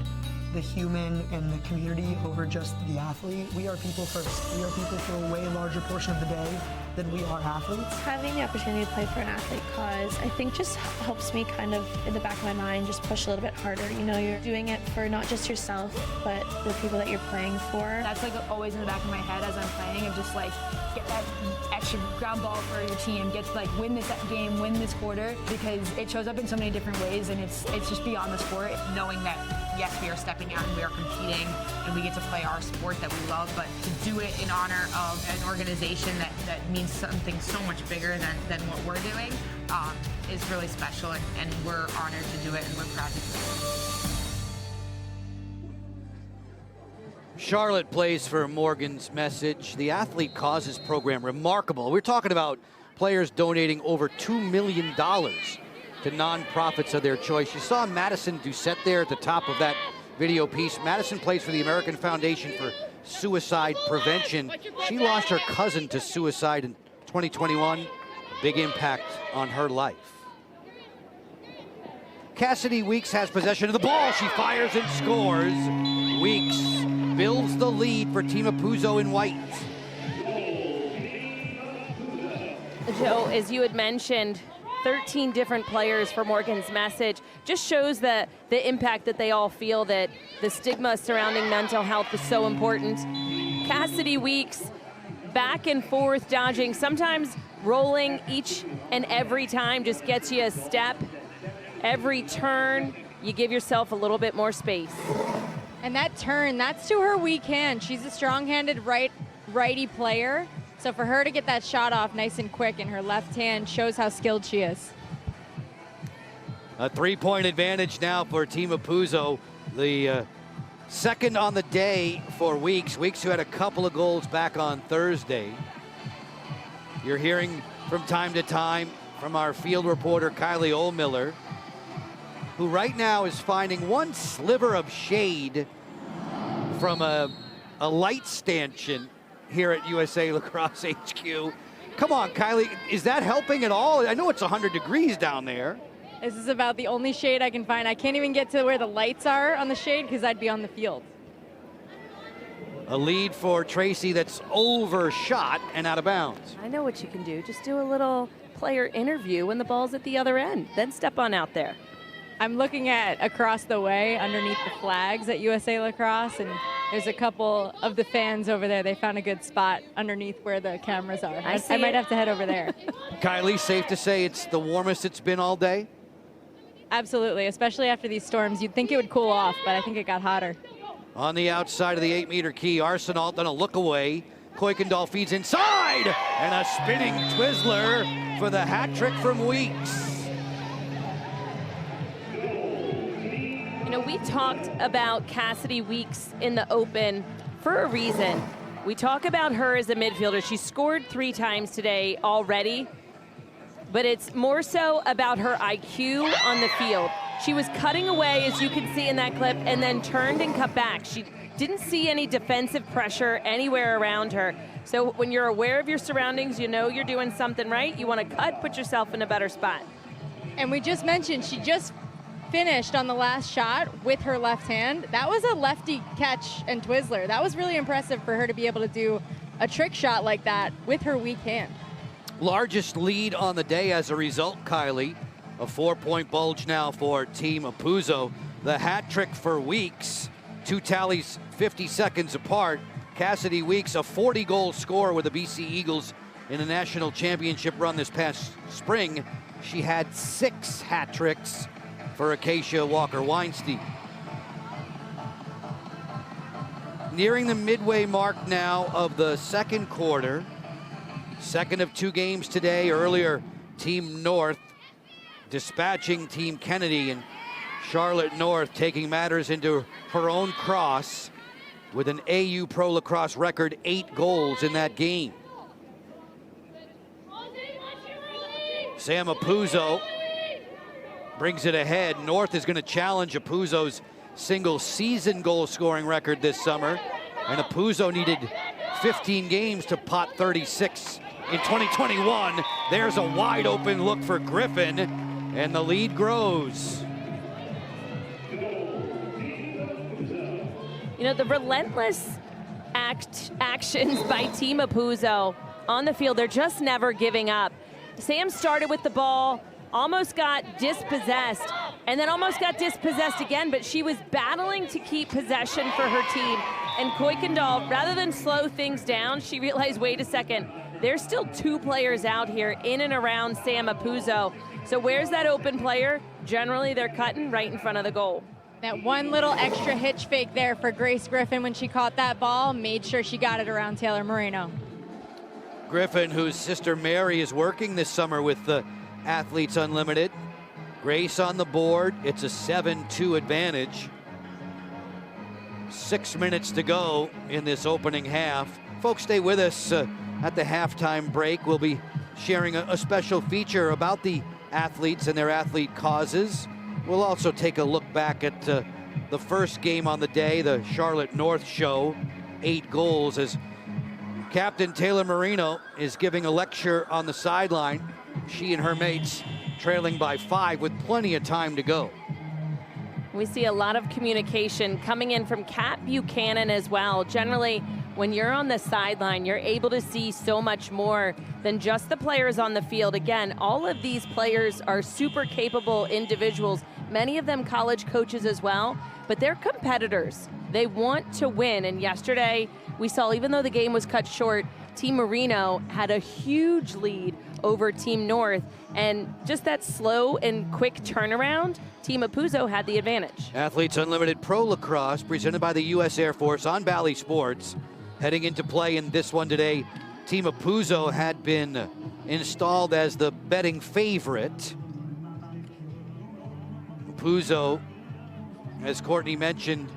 S5: the human and the community over just the athlete. We are people first. We are people for a way larger portion of the day than we are athletes.
S6: Having the opportunity to play for an athlete cause, I think just helps me kind of, in the back of my mind, just push a little bit harder. You know, you're doing it for not just yourself, but the people that you're playing for.
S7: That's like always in the back of my head as I'm playing, of just like, get that extra ground ball for your team, get to like win this game, win this quarter, because it shows up in so many different ways, and it's just beyond the sport.
S8: Knowing that, yes, we are stepping out and we are competing and we get to play our sport that we love, but to do it in honor of an organization that means something so much bigger than what we're doing is really special, and we're honored to do it and we're proud to do it.
S1: Charlotte plays for Morgan's Message. The Athlete Causes program, remarkable. We're talking about players donating over $2 million to nonprofits of their choice. You saw Madison Doucette there at the top of that video piece. Madison plays for the American Foundation for Suicide Prevention. She lost her cousin to suicide in 2021. A big impact on her life. Cassidy Weeks has possession of the ball. She fires and scores. Weeks builds the lead for Team Apuzzo in white.
S2: Joe, as you had mentioned, 13 different players for Morgan's Message. Just shows the impact that they all feel, that the stigma surrounding mental health is so important. Cassidy Weeks, back and forth dodging, sometimes rolling each and every time just gets you a step. Every turn, you give yourself a little bit more space.
S3: And that turn, that's to her weak hand. She's a strong-handed righty player. So for her to get that shot off nice and quick in her left hand shows how skilled she is.
S1: A 3-point advantage now for Team Apuzzo. The second on the day for Weeks. Weeks, who had a couple of goals back on Thursday. You're hearing from time to time from our field reporter, Kylie Ohlmiller, who right now is finding one sliver of shade from a light stanchion here at USA Lacrosse HQ. Come on, Kylie, is that helping at all? I know it's 100 degrees down there.
S3: This is about the only shade I can find. I can't even get to where the lights are on the shade because I'd be on the field.
S1: A lead for Tracy that's overshot and out of bounds.
S2: I know what you can do. Just do a little player interview when the ball's at the other end. Then step on out there.
S3: I'm looking at across the way underneath the flags at USA Lacrosse, and there's a couple of the fans over there. They found a good spot underneath where the cameras are. I might have to head over there.
S1: Kylie, safe to say it's the warmest it's been all day?
S3: Absolutely, especially after these storms. You'd think it would cool off, but I think it got hotter.
S1: On the outside of the 8-meter key, Arsenault on a look away. Kuykendall feeds inside, and a spinning Twizzler for the hat trick from Weeks.
S2: You know, we talked about Cassidy Weeks in the open for a reason. We talk about her as a midfielder. She scored 3 times today already, but it's more so about her IQ on the field. She was cutting away, as you can see in that clip, and then turned and cut back. She didn't see any defensive pressure anywhere around her. So when you're aware of your surroundings, you know you're doing something right. You want to cut, put yourself in a better spot.
S3: And we just mentioned she just finished on the last shot with her left hand. That was a lefty catch and Twizzler. That was really impressive for her to be able to do a trick shot like that with her weak hand.
S1: Largest lead on the day as a result, Kylie. A 4-point bulge now for Team Apuzzo. The hat trick for Weeks. 2 tallies 50 seconds apart. Cassidy Weeks, a 40-goal scorer with the BC Eagles in a national championship run this past spring. She had 6 hat tricks for Acacia Walker-Weinstein. Nearing the midway mark now of the second quarter. Second of 2 games today. Earlier, Team North dispatching Team Kennedy, and Charlotte North taking matters into her own cross with an AU Pro Lacrosse record 8 goals in that game. Sam Apuzzo brings it ahead. North is going to challenge Apuzzo's single season goal scoring record this summer, and Apuzzo needed 15 games to pot 36 in 2021. There's a wide open look for Griffin, and the lead grows.
S2: You know, the relentless actions by Team Apuzzo on the field, they're just never giving up. Sam started with the ball, almost got dispossessed, and then almost got dispossessed again, but she was battling to keep possession for her team. And Kuykendall, rather than slow things down, she realized, wait a second, there's still 2 players out here in and around Sam Apuzzo. So where's that open player? Generally, they're cutting right in front of the goal.
S3: That one little extra hitch fake there for Grace Griffin when she caught that ball, made sure she got it around Taylor Moreno.
S1: Griffin, whose sister Mary is working this summer with the Athletes Unlimited. Grace on the board. It's a 7-2 advantage. 6 minutes to go in this opening half. Folks, stay with us at the halftime break. We'll be sharing a special feature about the athletes and their athlete causes. We'll also take a look back at the first game on the day, the Charlotte North show. 8 goals as Captain Taylor Moreno is giving a lecture on the sideline. She and her mates trailing by 5 with plenty of time to go.
S2: We see a lot of communication coming in from Kat Buchanan as well. Generally, when you're on the sideline, you're able to see so much more than just the players on the field. Again, all of these players are super capable individuals, many of them college coaches as well, but they're competitors. They want to win, and yesterday we saw, even though the game was cut short, Team Moreno had a huge lead over Team North, and just that slow and quick turnaround, Team Apuzzo had the advantage.
S1: Athletes Unlimited Pro Lacrosse, presented by the U.S. Air Force on Bally Sports. Heading into play in this one today, Team Apuzzo had been installed as the betting favorite. Apuzzo, as Courtney mentioned,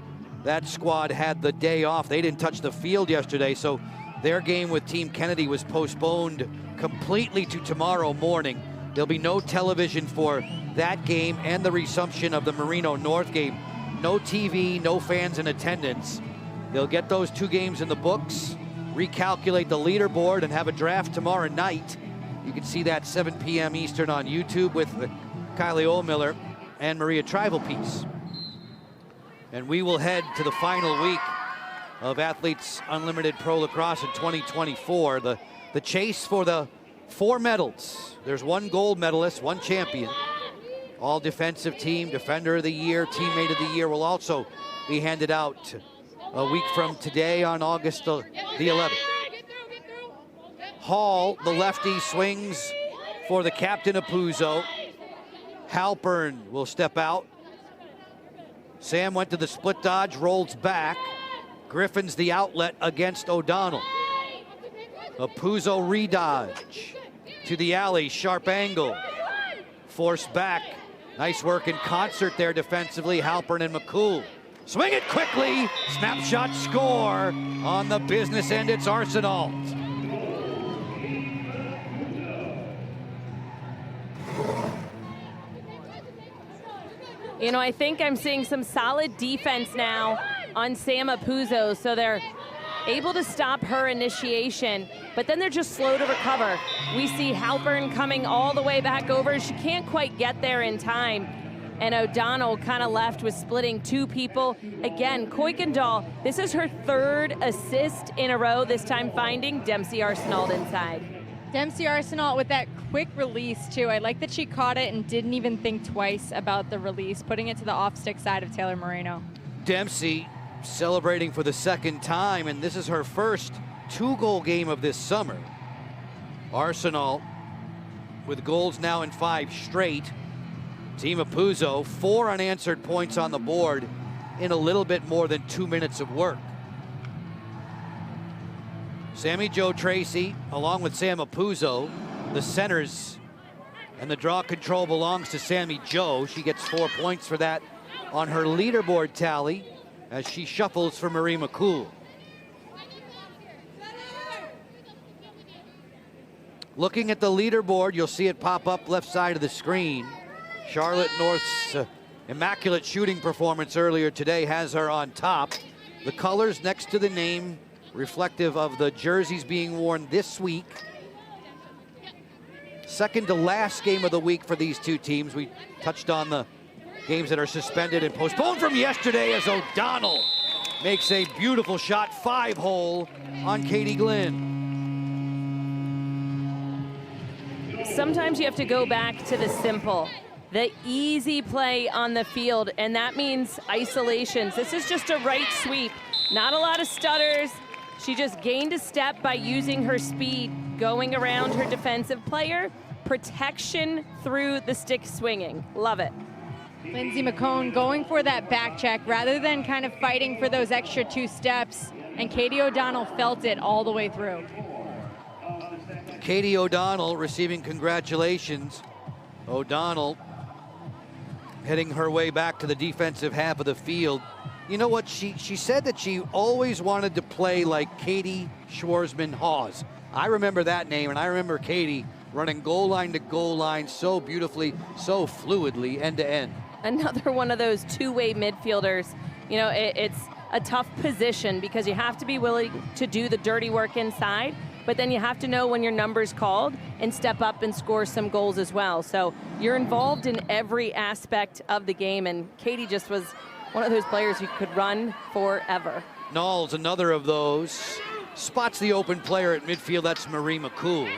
S1: that squad had the day off. They didn't touch the field yesterday, so their game with Team Kennedy was postponed completely to tomorrow morning. There'll be no television for that game and the resumption of the Moreno North game. No TV, no fans in attendance. They'll get those 2 games in the books, recalculate the leaderboard, and have a draft tomorrow night. You can see that 7 p.m. Eastern on YouTube with Kylie Ohlmiller and Maria Trivalpiece. And we will head to the final week of Athletes Unlimited Pro Lacrosse in 2024. The chase for the 4 medals. There's 1 gold medalist, 1 champion. All defensive team, defender of the year, teammate of the year will also be handed out a week from today on August the 11th. Hall, the lefty, swings for the captain Apuzzo. Halpern will step out. Sam went to the split dodge, rolls back. Griffin's the outlet against O'Donnell. Apuzzo redodge to the alley, sharp angle. Forced back. Nice work in concert there defensively, Halpern and McCool. Swing it quickly, snapshot score. On the business end, it's Arsenal.
S2: You know, I think I'm seeing some solid defense now on Sam Apuzzo, so they're able to stop her initiation, but then they're just slow to recover. We see Halpern coming all the way back over. She can't quite get there in time, and O'Donnell kind of left with splitting 2 people. Again, Kuykendall, this is her 3rd assist in a row, this time finding Dempsey Arsenault inside.
S3: Dempsey Arsenault with that quick release, too. I like that she caught it and didn't even think twice about the release, putting it to the off-stick side of Taylor Moreno.
S1: Dempsey celebrating for the 2nd time, and this is her first 2-goal game of this summer. Arsenault with goals now in 5 straight. Team Apuzzo, 4 unanswered points on the board in a little bit more than 2 minutes of work. Sammy Jo Tracy, along with Sam Apuzzo, the centers, and the draw control belongs to Sammy Jo. She gets 4 points for that on her leaderboard tally as she shuffles for Marie McCool. Looking at the leaderboard, you'll see it pop up left side of the screen. Charlotte North's immaculate shooting performance earlier today has her on top. The colors next to the name reflective of the jerseys being worn this week second to last game of the week for these two teams. We touched on the games that are suspended and postponed from yesterday as O'Donnell makes a beautiful shot, 5-hole on Katie Glynn.
S2: Sometimes you have to go back to the simple, the easy play on the field, and that means isolations. This is just a right sweep, not a lot of stutters. She just gained a step by using her speed, going around her defensive player, protection through the stick swinging. Love it.
S3: Lindsay McCone going for that back check rather than kind of fighting for those extra 2 steps, and Katie O'Donnell felt it all the way through.
S1: Katie O'Donnell receiving congratulations. O'Donnell heading her way back to the defensive half of the field. You know what, she said that she always wanted to play like Katie Schwarzman-Hawes. I remember that name, and I remember Katie running goal line to goal line so beautifully, so fluidly, end to end.
S2: Another one of those two-way midfielders. You know, it's a tough position because you have to be willing to do the dirty work inside, but then you have to know when your number's called and step up and score some goals as well. So you're involved in every aspect of the game, and Katie just was one of those players who could run forever.
S1: Knowles, another of those, spots the open player at midfield. That's Marie McCool.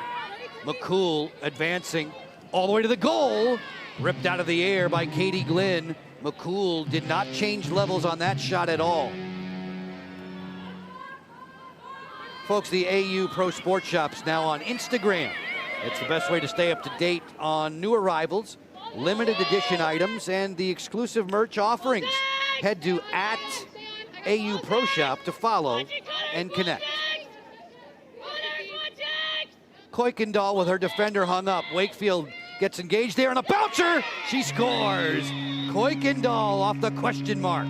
S1: McCool advancing all the way to the goal, ripped out of the air by Katie Glynn. McCool did not change levels on that shot at all. Folks, the AU Pro Sports Shop's now on Instagram. It's the best way to stay up to date on new arrivals, limited edition items, and the exclusive merch offerings. Head to @AU Pro Shop to follow and connect. Kuykendall with her defender hung up. Wakefield gets engaged there, and a bouncer! She scores! Kuykendall off the question mark.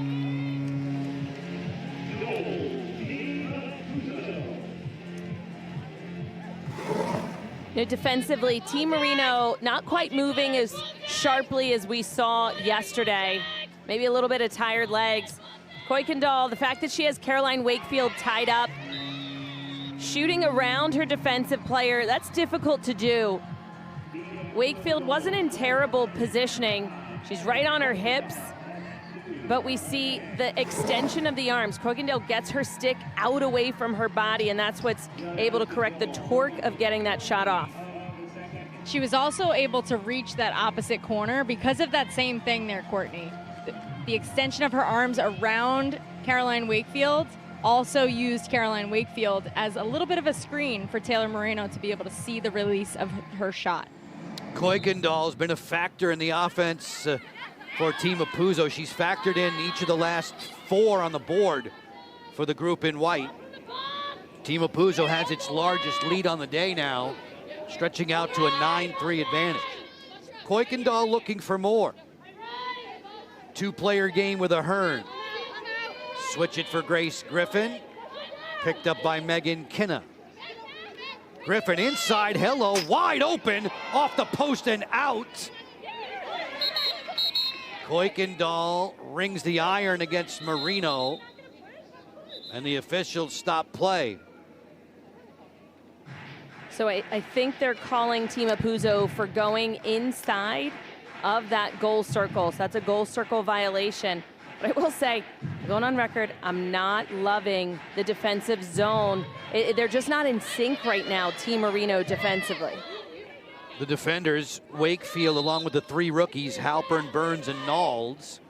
S2: You know, defensively, Team Marino not quite moving as sharply as we saw yesterday. Maybe a little bit of tired legs. Kuykendall, the fact that she has Caroline Wakefield tied up, shooting around her defensive player, that's difficult to do. Wakefield wasn't in terrible positioning. She's right on her hips, but we see the extension of the arms. Kuykendall gets her stick out away from her body, and that's what's able to correct the torque of getting that shot off.
S3: She was also able to reach that opposite corner because of that same thing there, Courtney. The extension of her arms around Caroline Wakefield also used Caroline Wakefield as a little bit of a screen for Taylor Moreno to be able to see the release of her shot.
S1: Kuykendall's been a factor in the offense for Team Apuzzo. She's factored in each of the last 4 on the board for the group in white. Team Apuzzo has its largest lead on the day now, stretching out to a 9-3 advantage. Kuykendall looking for more. 2-player game with a Hearn. Switch it for Grace Griffin. Picked up by Megan Kinna. Griffin inside, hello, wide open, off the post and out. Kuykendall rings the iron against Marino, and the officials stop play.
S2: So I think they're calling Team Apuzzo for going inside of that goal circle. So that's a goal circle violation. But I will say, going on record, I'm not loving the defensive zone. They're just not in sync right now, Team Marino defensively.
S1: The defenders, Wakefield, along with the 3 rookies, Halpern, Burns, and Knowles,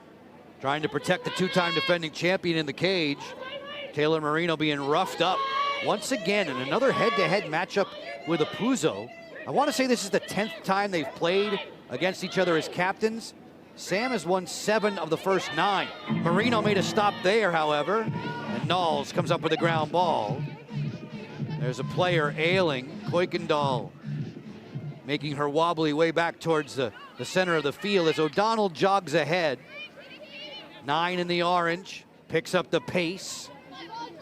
S1: trying to protect the 2-time defending champion in the cage. Taylor Marino being roughed up once again in another head-to-head matchup with Apuzzo. I want to say this is the 10th time they've played against each other as captains. Sam has won 7 of the first 9. Marino made a stop there, however, and Knowles comes up with a ground ball. There's a player ailing. Kuykendall making her wobbly way back towards the center of the field as O'Donnell jogs ahead. 9 in the orange, picks up the pace.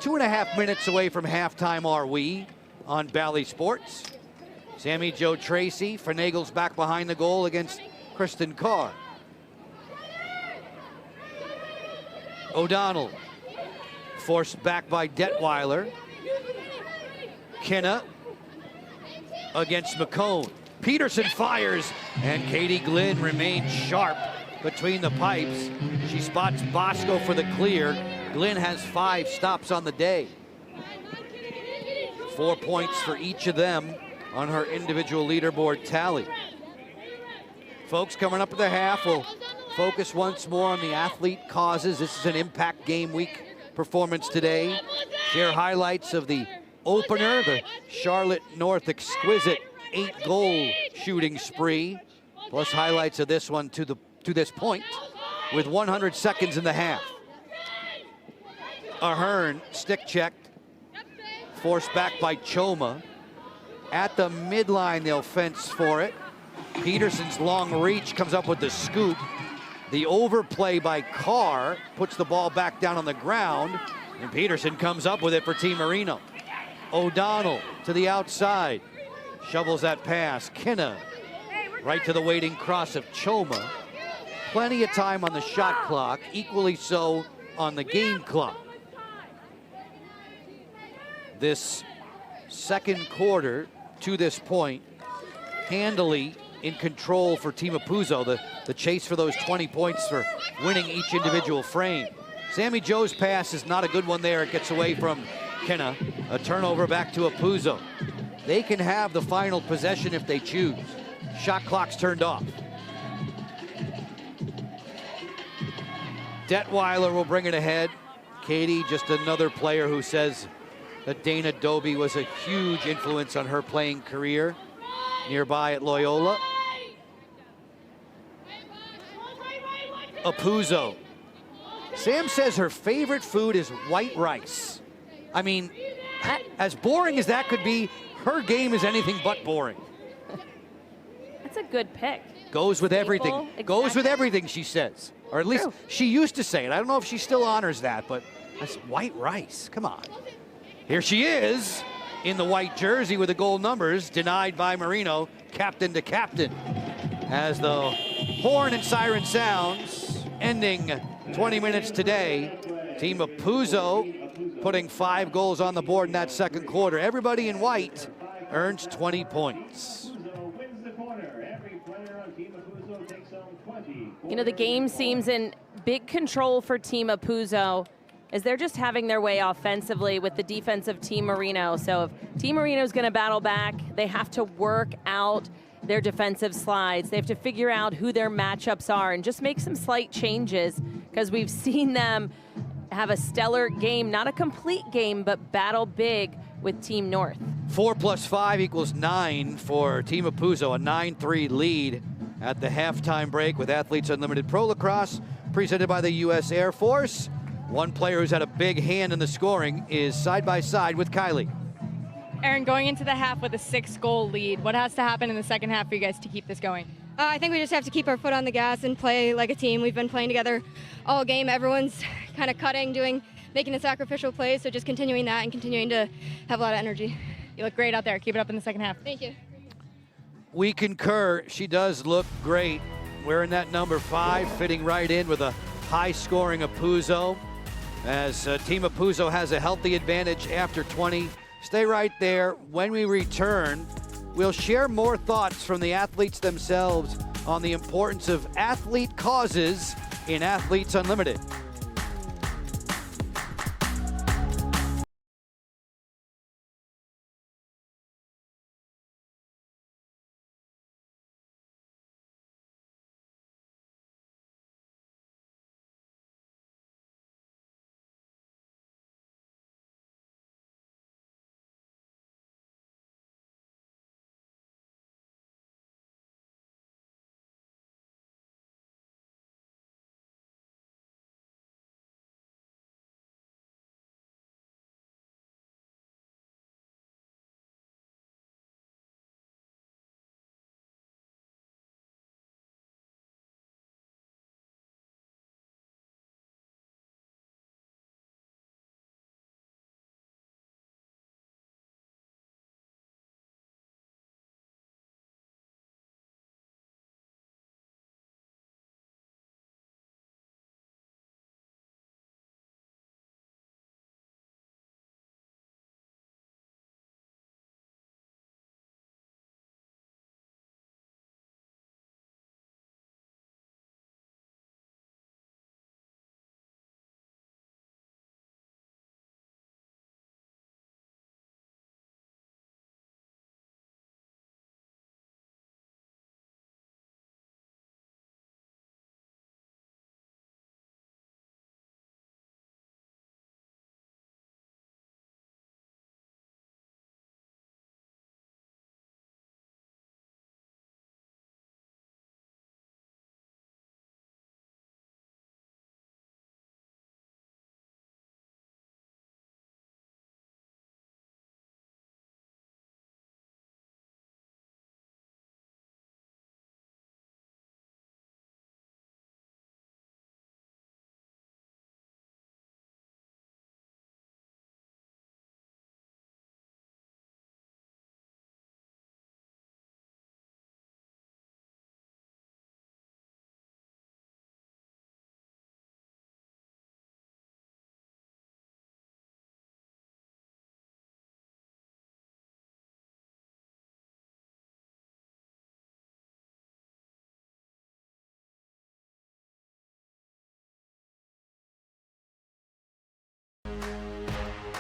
S1: 2.5 minutes away from halftime are we on Bally Sports. Sammy Jo Tracy finagles back behind the goal against Kristen Carr. O'Donnell forced back by Detweiler. Kinna against McCone. Peterson fires, and Katie Glynn remains sharp between the pipes. She spots Bosco for the clear. Glynn has 5 stops on the day. 4 points for each of them on her individual leaderboard tally. Folks, coming up at the half, we'll focus once more on the athlete causes. This is an Impact Game Week performance today. Share highlights of the opener, the Charlotte North exquisite 8-goal shooting spree, plus highlights of this one to this point with 100 seconds in the half. Ahern stick checked, forced back by Choma. At the midline, they'll fence for it. Peterson's long reach comes up with the scoop. The overplay by Carr puts the ball back down on the ground, and Peterson comes up with it for Team Marino. O'Donnell to the outside, shovels that pass. Kinna right to the waiting cross of Choma. Plenty of time on the shot clock, equally so on the game clock. This second quarter, to this point, handily in control for Team Apuzzo. The chase for those 20 points for winning each individual frame. Sammy Joe's pass is not a good one there. It gets away from Kenna. A turnover back to Apuzzo. They can have the final possession if they choose. Shot clock's turned off. Detweiler will bring it ahead. Katie, just another player who says that Dana Doby was a huge influence on her playing career nearby at Loyola. Apuzzo. Sam says her favorite food is white rice. I mean, as boring as that could be, her game is anything but boring.
S2: That's a good pick.
S1: Goes with everything.
S2: Exactly.
S1: Goes with everything, she says. Or at least she used to say it. I don't know if she still honors that, but that's white rice. Come on. Here she is in the white jersey with the gold numbers, denied by Marino, captain to captain. As the horn and siren sounds, ending 20 minutes today. Team Apuzzo putting 5 goals on the board in that second quarter. Everybody in white earns 20 points.
S2: You know, the game seems in big control for Team Apuzzo as they're just having their way offensively with the defense of Team Marino. So if Team Marino's going to battle back, they have to work out their defensive slides. They have to figure out who their matchups are and just make some slight changes, because we've seen them have a stellar game, not a complete game, but battle big with Team North.
S1: 4 + 5 = 9 for Team Apuzzo, a 9-3 lead at the halftime break with Athletes Unlimited Pro Lacrosse, presented by the U.S. Air Force. One player who's had a big hand in the scoring is side by side with Kylie.
S3: Erin, going into the half with a 6-goal lead, what has to happen in the second half for you guys to keep this going?
S9: I think we just have to keep our foot on the gas and play like a team. We've been playing together all game. Everyone's kind of cutting, making the sacrificial plays, so just continuing that and continuing to have a lot of energy.
S3: You look great out there. Keep it up in the second half.
S9: Thank you.
S1: We concur. She does look great. Wearing that number 5, fitting right in with a high-scoring Apuzzo. As Team Apuzzo has a healthy advantage after 20. Stay right there. When we return, we'll share more thoughts from the athletes themselves on the importance of athlete causes in Athletes Unlimited.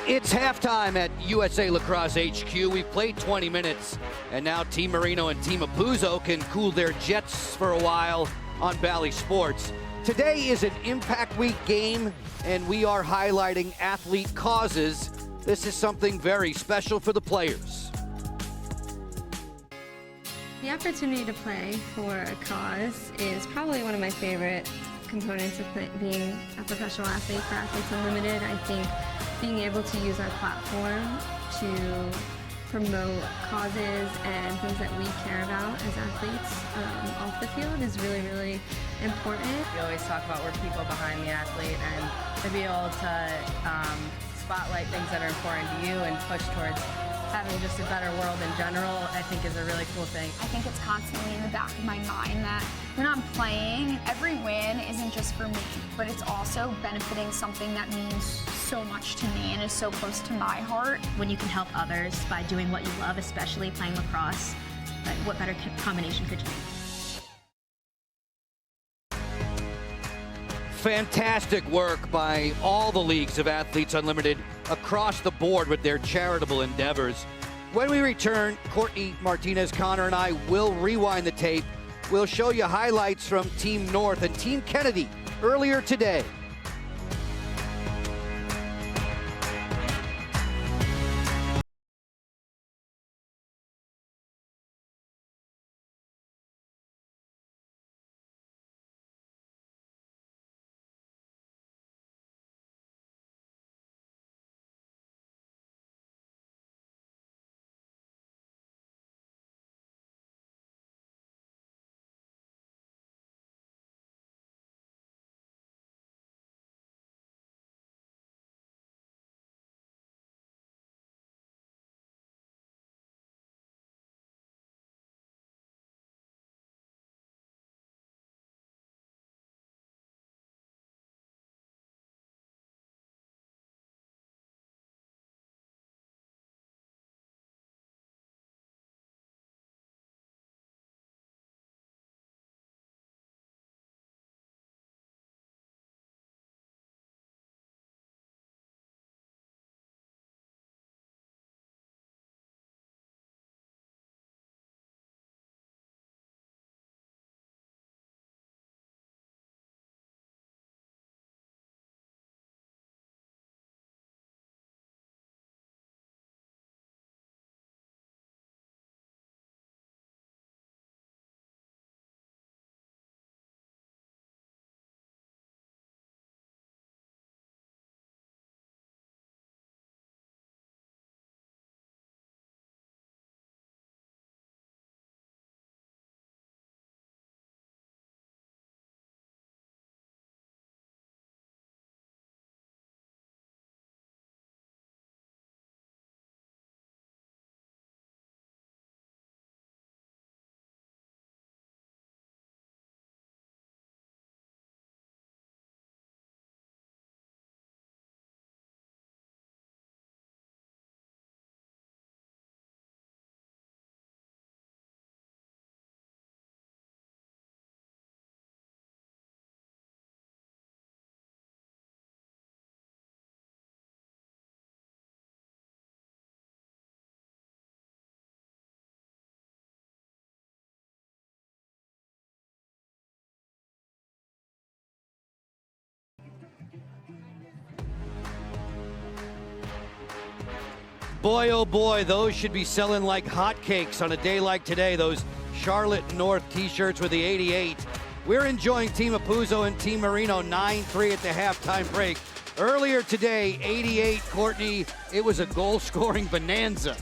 S1: It's halftime at USA Lacrosse HQ. We've played 20 minutes, and now Team Marino and Team Apuzzo can cool their jets for a while on Bally Sports. Today is an Impact Week game, and we are highlighting athlete causes. This is something very special for the players.
S10: The opportunity to play for a cause is probably one of my favorite components of being a professional athlete for Athletes Unlimited. I think being able to use our platform to promote causes and things that we care about as athletes off the field is really, really important.
S11: We always talk about we're people behind the athlete, and to be able to spotlight things that are important to you and push towards having just a better world in general, I think is a really cool thing.
S12: I think it's constantly in the back of my mind that when I'm playing, every win isn't just for me, but it's also benefiting something that means so much to me and is so close to my heart.
S13: When you can help others by doing what you love, especially playing lacrosse, what better combination could you make?
S1: Fantastic work by all the leagues of Athletes Unlimited across the board with their charitable endeavors. When we return, Courtney Martinez, Connor, and I will rewind the tape. We'll show you highlights from Team North and Team Kennedy earlier today. Boy, oh boy, those should be selling like hotcakes on a day like today, those Charlotte North t-shirts with the 88. We're enjoying Team Apuzzo and Team Marino 9-3 at the halftime break. Earlier today, 88, Courtney, it was a goal-scoring bonanza.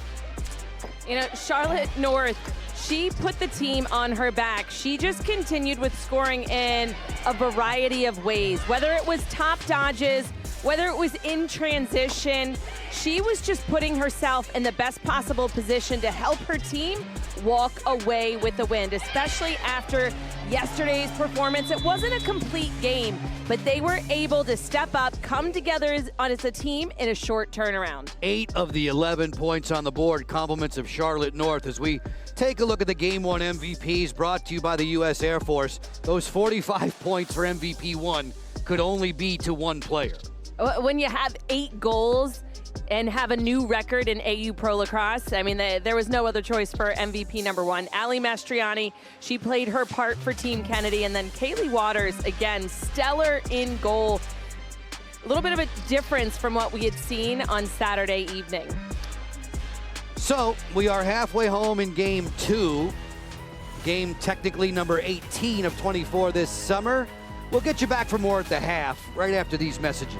S2: You know, Charlotte North, she put the team on her back. She just continued with scoring in a variety of ways, whether it was top dodges, whether it was in transition. She was just putting herself in the best possible position to help her team walk away with the win, especially after yesterday's performance. It wasn't a complete game, but they were able to step up, come together as a team in a short turnaround. 8
S1: of the 11 points on the board, compliments of Charlotte North, as we take a look at the Game 1 MVPs brought to you by the U.S. Air Force. Those 45 points for MVP 1 could only be to one player.
S2: When you have 8 goals and have a new record in AU Pro Lacrosse, I mean, there was no other choice for MVP #1. Ali Mastriani, she played her part for Team Kennedy, and then Kaylee Waters, again, stellar in goal. A little bit of a difference from what we had seen on Saturday evening.
S1: So we are halfway home in game 2. Game technically number 18 of 24 this summer. We'll get you back for more at the half, right after these messages.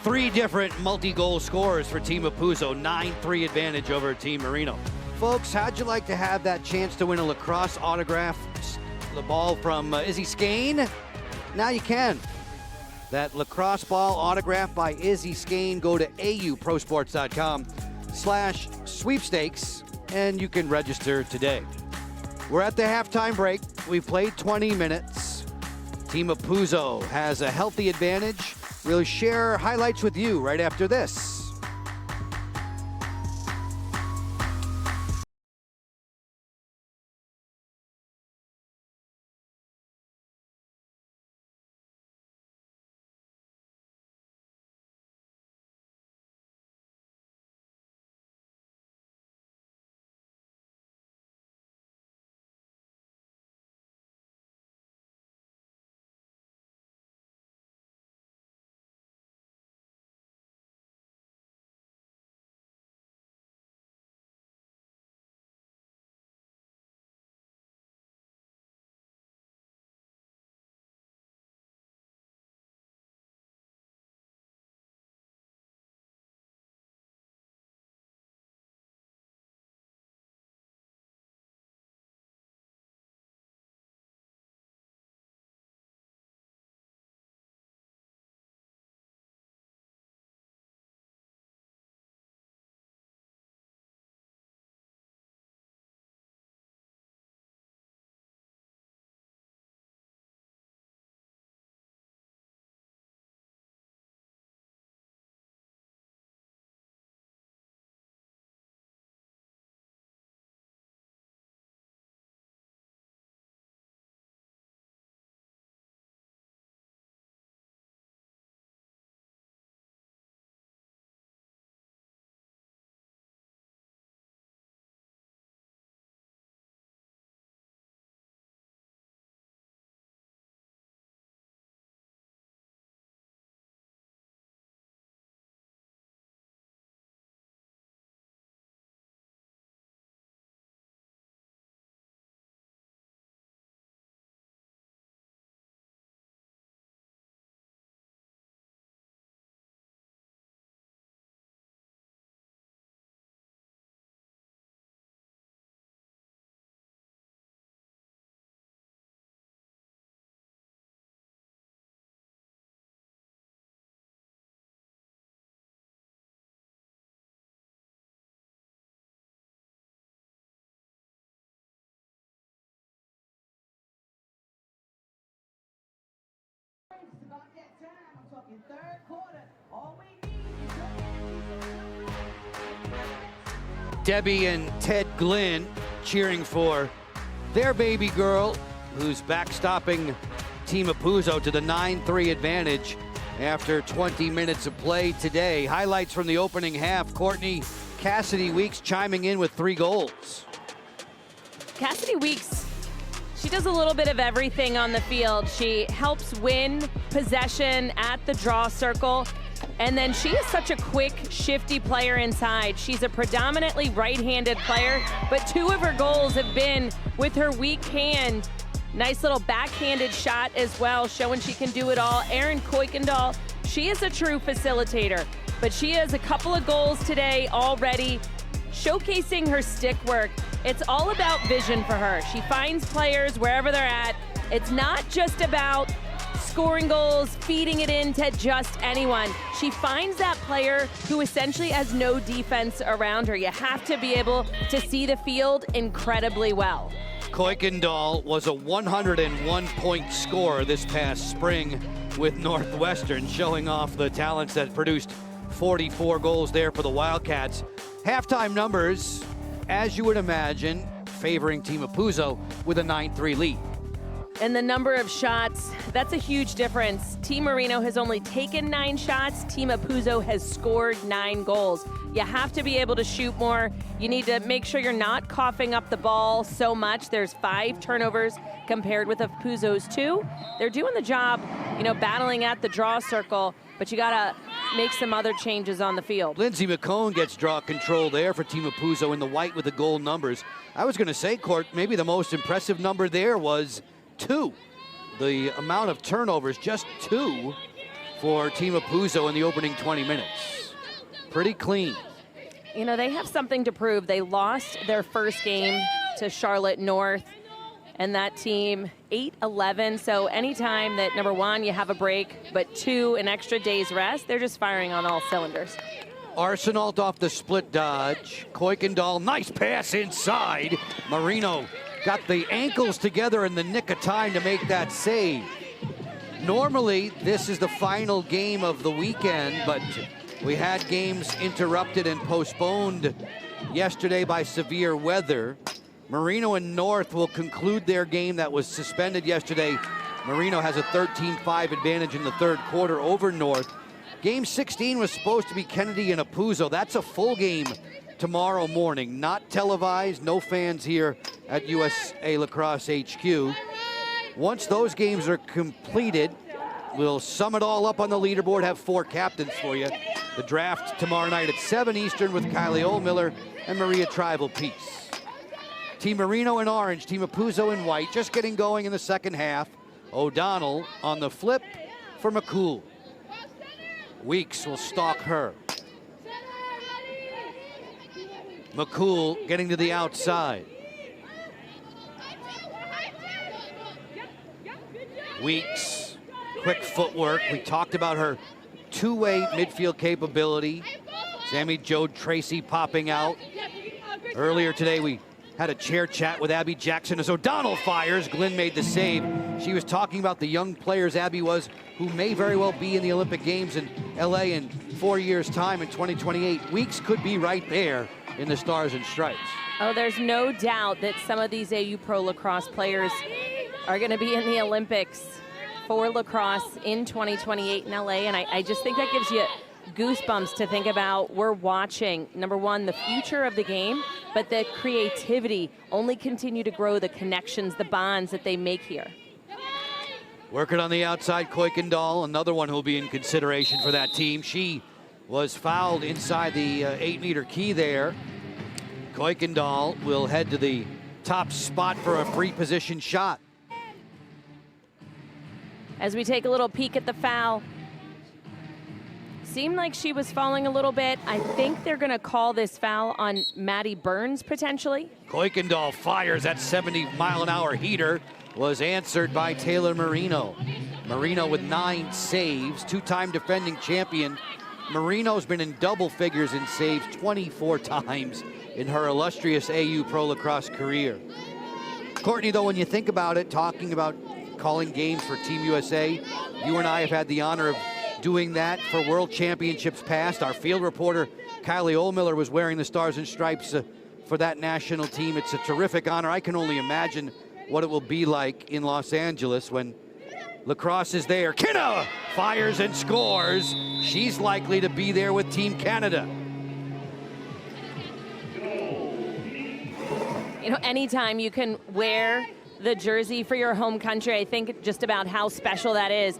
S1: Three different multi-goal scorers for Team Apuzzo, 9-3 advantage over Team Marino. Folks, how'd you like to have that chance to win a lacrosse autograph? The ball from Izzy Skane? Now you can. That lacrosse ball autographed by Izzy Skane. Go to auprosports.com/sweepstakes and you can register today. We're at the halftime break. We've played 20 minutes. Team Apuzzo has a healthy advantage. We'll share highlights with you right after this. Debbie and Ted Glynn cheering for their baby girl, who's backstopping Team Apuzzo to the 9-3 advantage after 20 minutes of play today. Highlights from the opening half. Courtney Cassidy Weeks chiming in with 3 goals.
S2: Cassidy Weeks, she does a little bit of everything on the field. She helps win possession at the draw circle. And then she is such a quick, shifty player inside. She's a predominantly right-handed player, but 2 of her goals have been with her weak hand. Nice little backhanded shot as well, showing she can do it all. Erin Kuykendall, she is a true facilitator, but she has a couple of goals today already, showcasing her stick work. It's all about vision for her. She finds players wherever they're at. It's not just about scoring goals, feeding it into just anyone. She finds that player who essentially has no defense around her. You have to be able to see the field incredibly well.
S1: Kuykendall was a 101-point scorer this past spring with Northwestern, showing off the talents that produced 44 goals there for the Wildcats. Halftime numbers, as you would imagine, favoring Team Apuzzo with a 9-3 lead.
S2: And the number of shots, that's a huge difference. Team Marino has only taken 9 shots. Team Apuzzo has scored 9 goals. You have to be able to shoot more. You need to make sure you're not coughing up the ball so much. There's 5 turnovers compared with Apuzzo's 2. They're doing the job, battling at the draw circle, but you gotta make some other changes on the field.
S1: Lindsay McCone gets draw control there for Team Apuzzo in the white with the goal numbers. I was gonna say, Court, maybe the most impressive number there was 2. The amount of turnovers, just 2 for Team Apuzzo in the opening 20 minutes. Pretty clean.
S2: They have something to prove. They lost their first game to Charlotte North, and that team 8-11. So anytime that, number 1, you have a break, but 2, an extra day's rest, they're just firing on all cylinders.
S1: Arsenault off the split dodge. Kuykendall, nice pass inside. Marino got the ankles together in the nick of time to make that save. Normally, this is the final game of the weekend, but we had games interrupted and postponed yesterday by severe weather. Marino and North will conclude their game that was suspended yesterday. Marino has a 13-5 advantage in the third quarter over North. Game 16 was supposed to be Kennedy and Apuzzo. That's a full game tomorrow morning, not televised, no fans here at USA Lacrosse HQ. Once those games are completed, we'll sum it all up on the leaderboard, have 4 captains for you. The draft tomorrow night at 7 Eastern with Kylie Oldmiller and Maria Tribal-Peace. Team Marino in orange, Team Apuzzo in white, just getting going in the second half. O'Donnell on the flip for McCool. Weeks will stalk her. McCool getting to the outside. Weeks, quick footwork. We talked about her 2-way midfield capability. Sammy Jo Tracy popping out. Earlier today, we had a chair chat with Abby Jackson as O'Donnell fires. Glenn made the save. She was talking about the young players Abby was, who may very well be in the Olympic Games in LA in 4 years' time in 2028. Weeks could be right there in the Stars and Stripes.
S2: Oh, there's no doubt that some of these AU Pro Lacrosse players are going to be in the Olympics for lacrosse in 2028 in LA, and I just think that gives you goosebumps to think about. We're watching, number 1, the future of the game, but the creativity only continue to grow, the connections, the bonds that they make here.
S1: Working on the outside, Kuykendall, another one who'll be in consideration for that team. She was fouled inside the 8-meter key there. Kuykendall will head to the top spot for a free position shot.
S2: As we take a little peek at the foul, seemed like she was falling a little bit. I think they're going to call this foul on Maddie Burns, potentially.
S1: Kuykendall fires. That 70-mile-an-hour heater was answered by Taylor Marino. Marino with 9 saves, 2-time defending champion. Marino's been in double figures in saves 24 times in her illustrious AU Pro Lacrosse career. Courtney, though, when you think about it, talking about calling games for Team USA, you and I have had the honor of doing that for World Championships past. Our field reporter, Kylie Ohlmiller, was wearing the Stars and Stripes for that national team. It's a terrific honor. I can only imagine what it will be like in Los Angeles when lacrosse is there. Kinna fires and scores. She's likely to be there with Team Canada.
S2: You know, anytime you can wear the jersey for your home country, I think just about how special that is.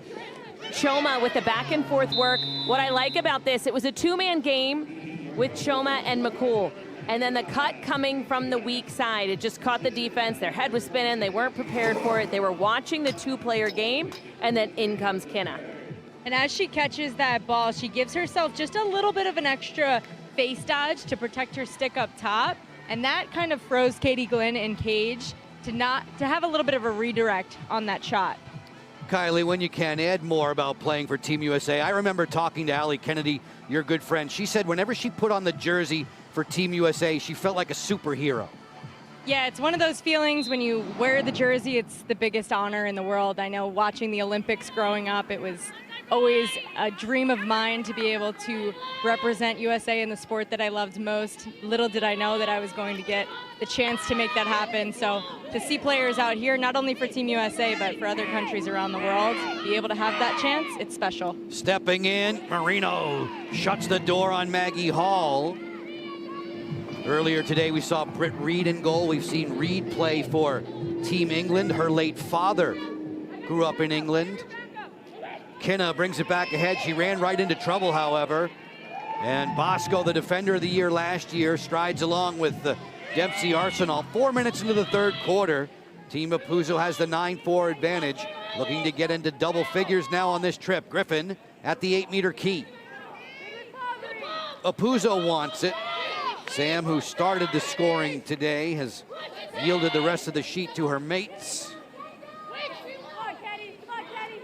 S2: Choma with the back and forth work. What I like about this, it was a two-man game with Choma and McCool. And then the cut coming from the weak side, it just caught the defense. Their head was spinning. They weren't prepared for it. They were watching the two-player game, and then in comes Kinna.
S3: And as she catches that ball, she gives herself just a little bit of an extra face dodge to protect her stick up top. And that kind of froze Katie Glynn in cage to have a little bit of a redirect on that shot.
S1: Kylie, when you can, add more about playing for Team USA. I remember talking to Allie Kennedy, your good friend. She said whenever she put on the jersey for Team USA, she felt like a superhero.
S3: Yeah, it's one of those feelings when you wear the jersey, it's the biggest honor in the world. I know watching the Olympics growing up, it was always a dream of mine to be able to represent USA in the sport that I loved most. Little did I know that I was going to get the chance to make that happen. So to see players out here, not only for Team USA, but for other countries around the world, be able to have that chance, it's special.
S1: Stepping in, Marino shuts the door on Maggie Hall. Earlier today, we saw Britt Reed in goal. We've seen Reed play for Team England. Her late father grew up in England. Kinna brings it back ahead. She ran right into trouble, however. And Bosco, the defender of the year last year, strides along with the Dempsey Arsenal. 4 minutes into the third quarter, Team Apuzo has the 9-4 advantage, looking to get into double figures now on this trip. Griffin at the 8-meter key. Apuzo wants it. Sam, who started the scoring today, has yielded the rest of the sheet to her mates.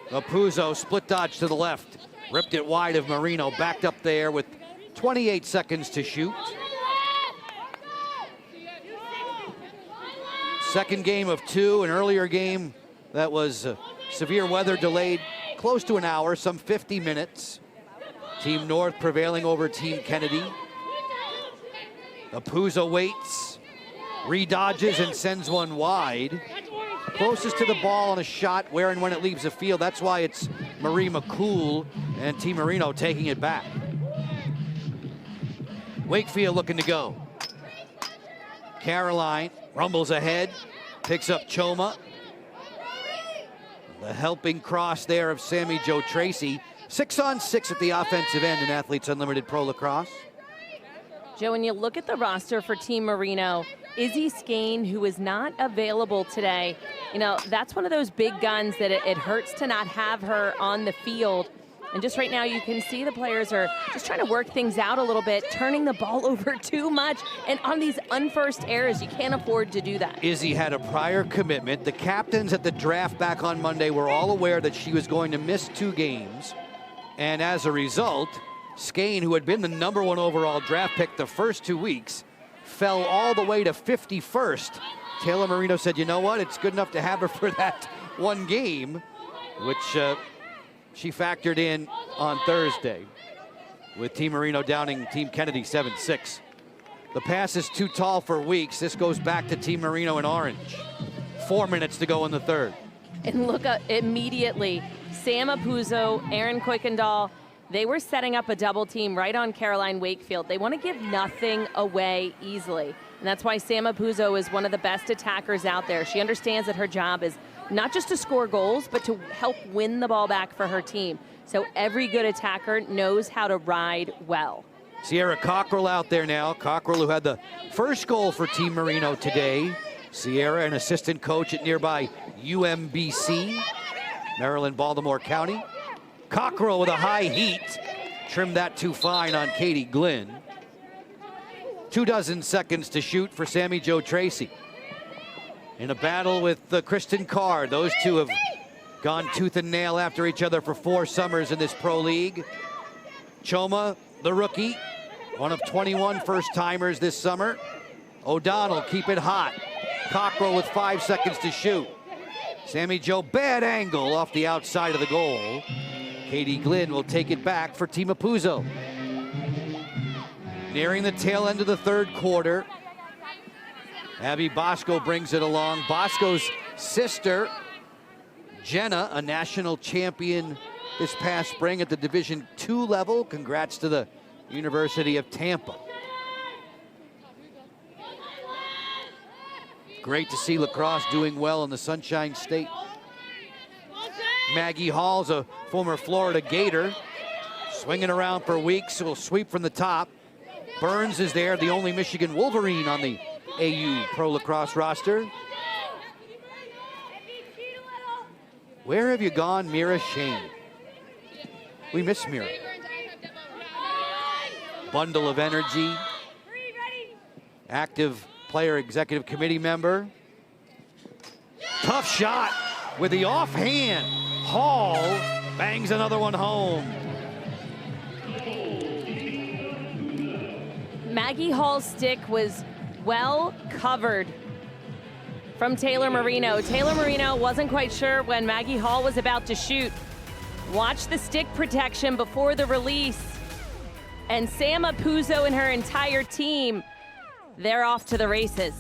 S1: Apuzo split dodge to the left, ripped it wide of Marino, backed up there with 28 seconds to shoot. Second game of two, an earlier game that was severe weather delayed close to an hour, some 50 minutes. Team North prevailing over Team Kennedy. Apuzo waits, redodges and sends one wide. Closest to the ball on a shot where and when it leaves the field. That's why it's Marie McCool and Team Marino taking it back. Wakefield looking to go. Caroline rumbles ahead, picks up Choma. The helping cross there of Sammy Jo Tracy. 6-on-6 at the offensive end in Athletes Unlimited Pro Lacrosse.
S2: Joe, when you look at the roster for Team Marino, Izzy Skane, who is not available today, you know, that's one of those big guns that it hurts to not have her on the field. And just right now, you can see the players are just trying to work things out a little bit, turning the ball over too much. And on these unforced errors, you can't afford to do that.
S1: Izzy had a prior commitment. The captains at the draft back on Monday were all aware that she was going to miss 2 games. And as a result, Skane, who had been the #1 overall draft pick the first 2 weeks, fell all the way to 51st. Taylor Marino said, you know what, it's good enough to have her for that 1 game, which she factored in on Thursday with Team Marino downing Team Kennedy 7-6. The pass is too tall for Weeks. This goes back to Team Marino in orange. 4 minutes to go in the third.
S2: And look immediately, Sam Apuzo, Aaron Kuykendall, they were setting up a double team right on Caroline Wakefield. They want to give nothing away easily. And that's why Sam Apuzo is one of the best attackers out there. She understands that her job is not just to score goals, but to help win the ball back for her team. So every good attacker knows how to ride well.
S1: Sierra Cockrell out there now. Cockrell, who had the first goal for Team Marino today. Sierra, an assistant coach at nearby UMBC, Maryland, Baltimore County. Cockrell with a high heat. Trimmed that too fine on Katie Glynn. 24 seconds to shoot for Sammy Jo Tracy. In a battle with Kristen Carr. Those two have gone tooth and nail after each other for 4 summers in this pro league. Choma, the rookie, one of 21 first-timers this summer. O'Donnell, keep it hot. Cockrell with 5 seconds to shoot. Sammy Jo, bad angle off the outside of the goal. Katie Glynn will take it back for Team Apuzzo. Nearing the tail end of the third quarter, Abby Bosco brings it along. Bosco's sister, Jenna, a national champion this past spring at the Division II level. Congrats to the University of Tampa. Great to see lacrosse doing well in the Sunshine State. Maggie Hall's a former Florida Gator, swinging around for weeks, will sweep from the top. Burns is there, the only Michigan Wolverine on the AU Pro Lacrosse roster. Where have you gone, Mira Shane? We miss Mira. Bundle of energy. Active player executive committee member. Tough shot with the offhand. Hall bangs another one home.
S2: Maggie Hall's stick was well covered from Taylor Marino. Taylor Marino wasn't quite sure when Maggie Hall was about to shoot. Watch the stick protection before the release. And Sam Apuzzo and her entire team, they're off to the races.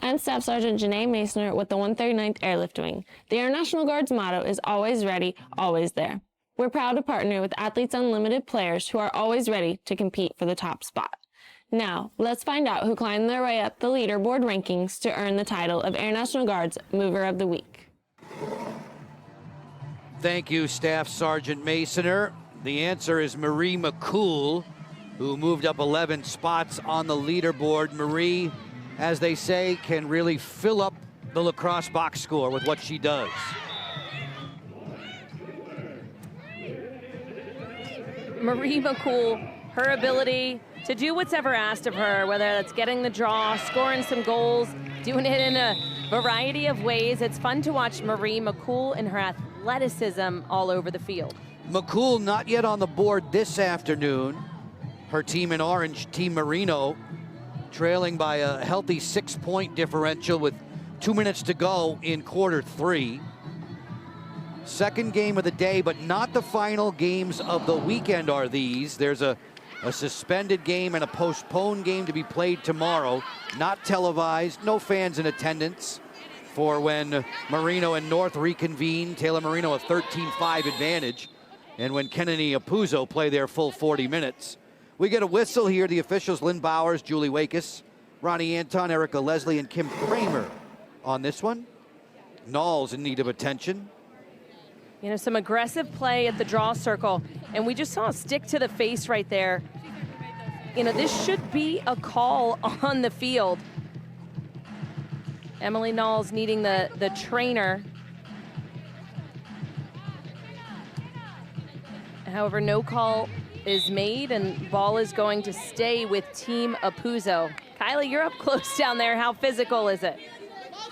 S14: I'm Staff Sergeant Janae Masoner with the 139th Airlift Wing. The Air National Guard's motto is always ready, always there. We're proud to partner with Athletes Unlimited players who are always ready to compete for the top spot. Now, let's find out who climbed their way up the leaderboard rankings to earn the title of Air National Guard's Mover of the Week.
S1: Thank you, Staff Sergeant Masoner. The answer is Marie McCool, who moved up 11 spots on the leaderboard. Marie, as they say, can really fill up the lacrosse box score with what she does.
S2: Marie McCool, her ability to do what's ever asked of her, whether that's getting the draw, scoring some goals, doing it in a variety of ways. It's fun to watch Marie McCool and her athleticism all over the field.
S1: McCool not yet on the board this afternoon. Her team in orange, Team Marino, trailing by a healthy 6-point differential with 2 minutes to go in quarter 3. Second game of the day, but not the final games of the weekend are these. There's a suspended game and a postponed game to be played tomorrow. Not televised, no fans in attendance for when Marino and North reconvene. Taylor Marino a 13-5 advantage. And when Kennedy and Apuzzo play their full 40 minutes. We get a whistle here. The officials, Lynn Bowers, Julie Wakis, Ronnie Anton, Erica Leslie, and Kim Kramer on this one. Knowles in need of attention.
S2: You know, some aggressive play at the draw circle. And we just saw a stick to the face right there. You know, this should be a call on the field. Emily Knowles needing the trainer. However, no call is made, and ball is going to stay with Team Apuzzo. Kylie, you're up close down there. How physical is it?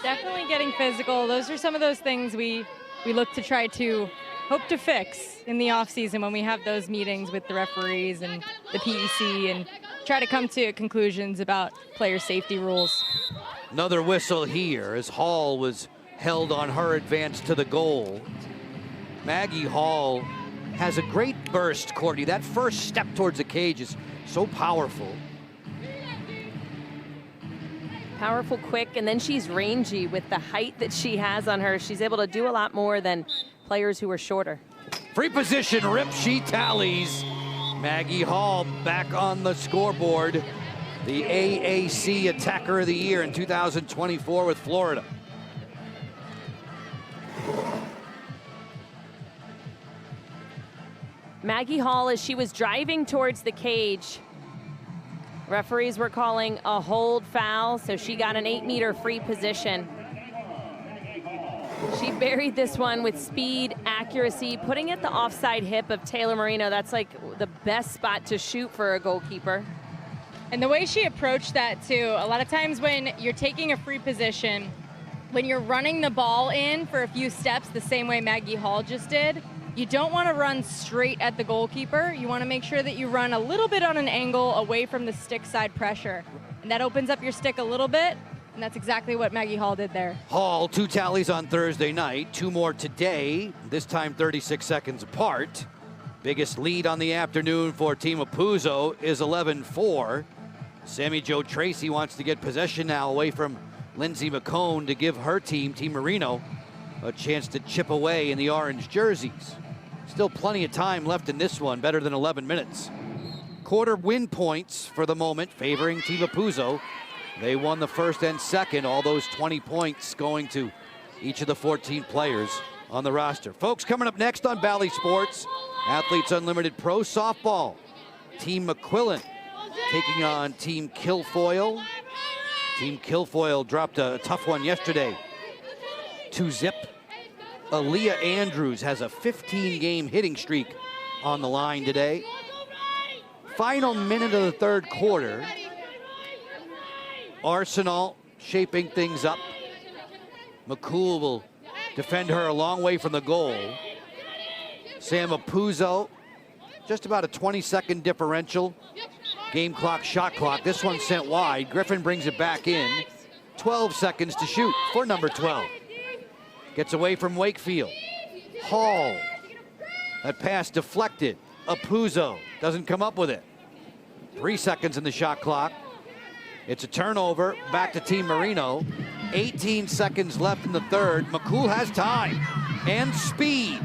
S3: Definitely getting physical. Those are some of those things we look to try to hope to fix in the offseason when we have those meetings with the referees and the PEC and try to come to conclusions about player safety rules.
S1: Another whistle here as Hall was held on her advance to the goal. Maggie Hall has a great burst, Courtney. That first step towards the cage is so powerful.
S2: Powerful, quick, and then she's rangy with the height that she has on her. She's able to do a lot more than players who are shorter.
S1: Free position rip, she tallies. Maggie Hall back on the scoreboard. The AAC Attacker of the Year in 2024 with Florida.
S2: Maggie Hall, as she was driving towards the cage, referees were calling a hold foul, so she got an 8-meter free position. She buried this one with speed, accuracy, putting it the offside hip of Taylor Marino. That's like the best spot to shoot for a goalkeeper.
S3: And the way she approached that too, a lot of times when you're taking a free position, when you're running the ball in for a few steps the same way Maggie Hall just did, you don't want to run straight at the goalkeeper. You want to make sure that you run a little bit on an angle away from the stick side pressure. And that opens up your stick a little bit, and that's exactly what Maggie Hall did there.
S1: Hall, 2 tallies on Thursday night, 2 more today, this time 36 seconds apart. Biggest lead on the afternoon for Team Apuzzo is 11-4. Sammy Jo Tracy wants to get possession now away from Lindsay McCone to give her team, Team Marino, a chance to chip away in the orange jerseys. Still plenty of time left in this one, better than 11 minutes. Quarter win points for the moment, favoring Team Apuzzo. They won the first and second, all those 20 points going to each of the 14 players on the roster. Folks, coming up next on Bally Sports, Athletes Unlimited Pro Softball. Team McQuillan taking on Team Kilfoyle. Team Kilfoyle dropped a tough one yesterday. 2-0. Aaliyah Andrews has a 15-game hitting streak on the line today. Final minute of the third quarter. Arsenal shaping things up. McCool will defend her a long way from the goal. Sam Apuzzo, just about a 20-second differential. Game clock, shot clock. This one sent wide. Griffin brings it back in. 12 seconds to shoot for number 12. Gets away from Wakefield. Hall. That pass deflected. Apuzzo doesn't come up with it. 3 seconds in the shot clock. It's a turnover. Back to Team Marino. 18 seconds left in the third. McCool has time and speed.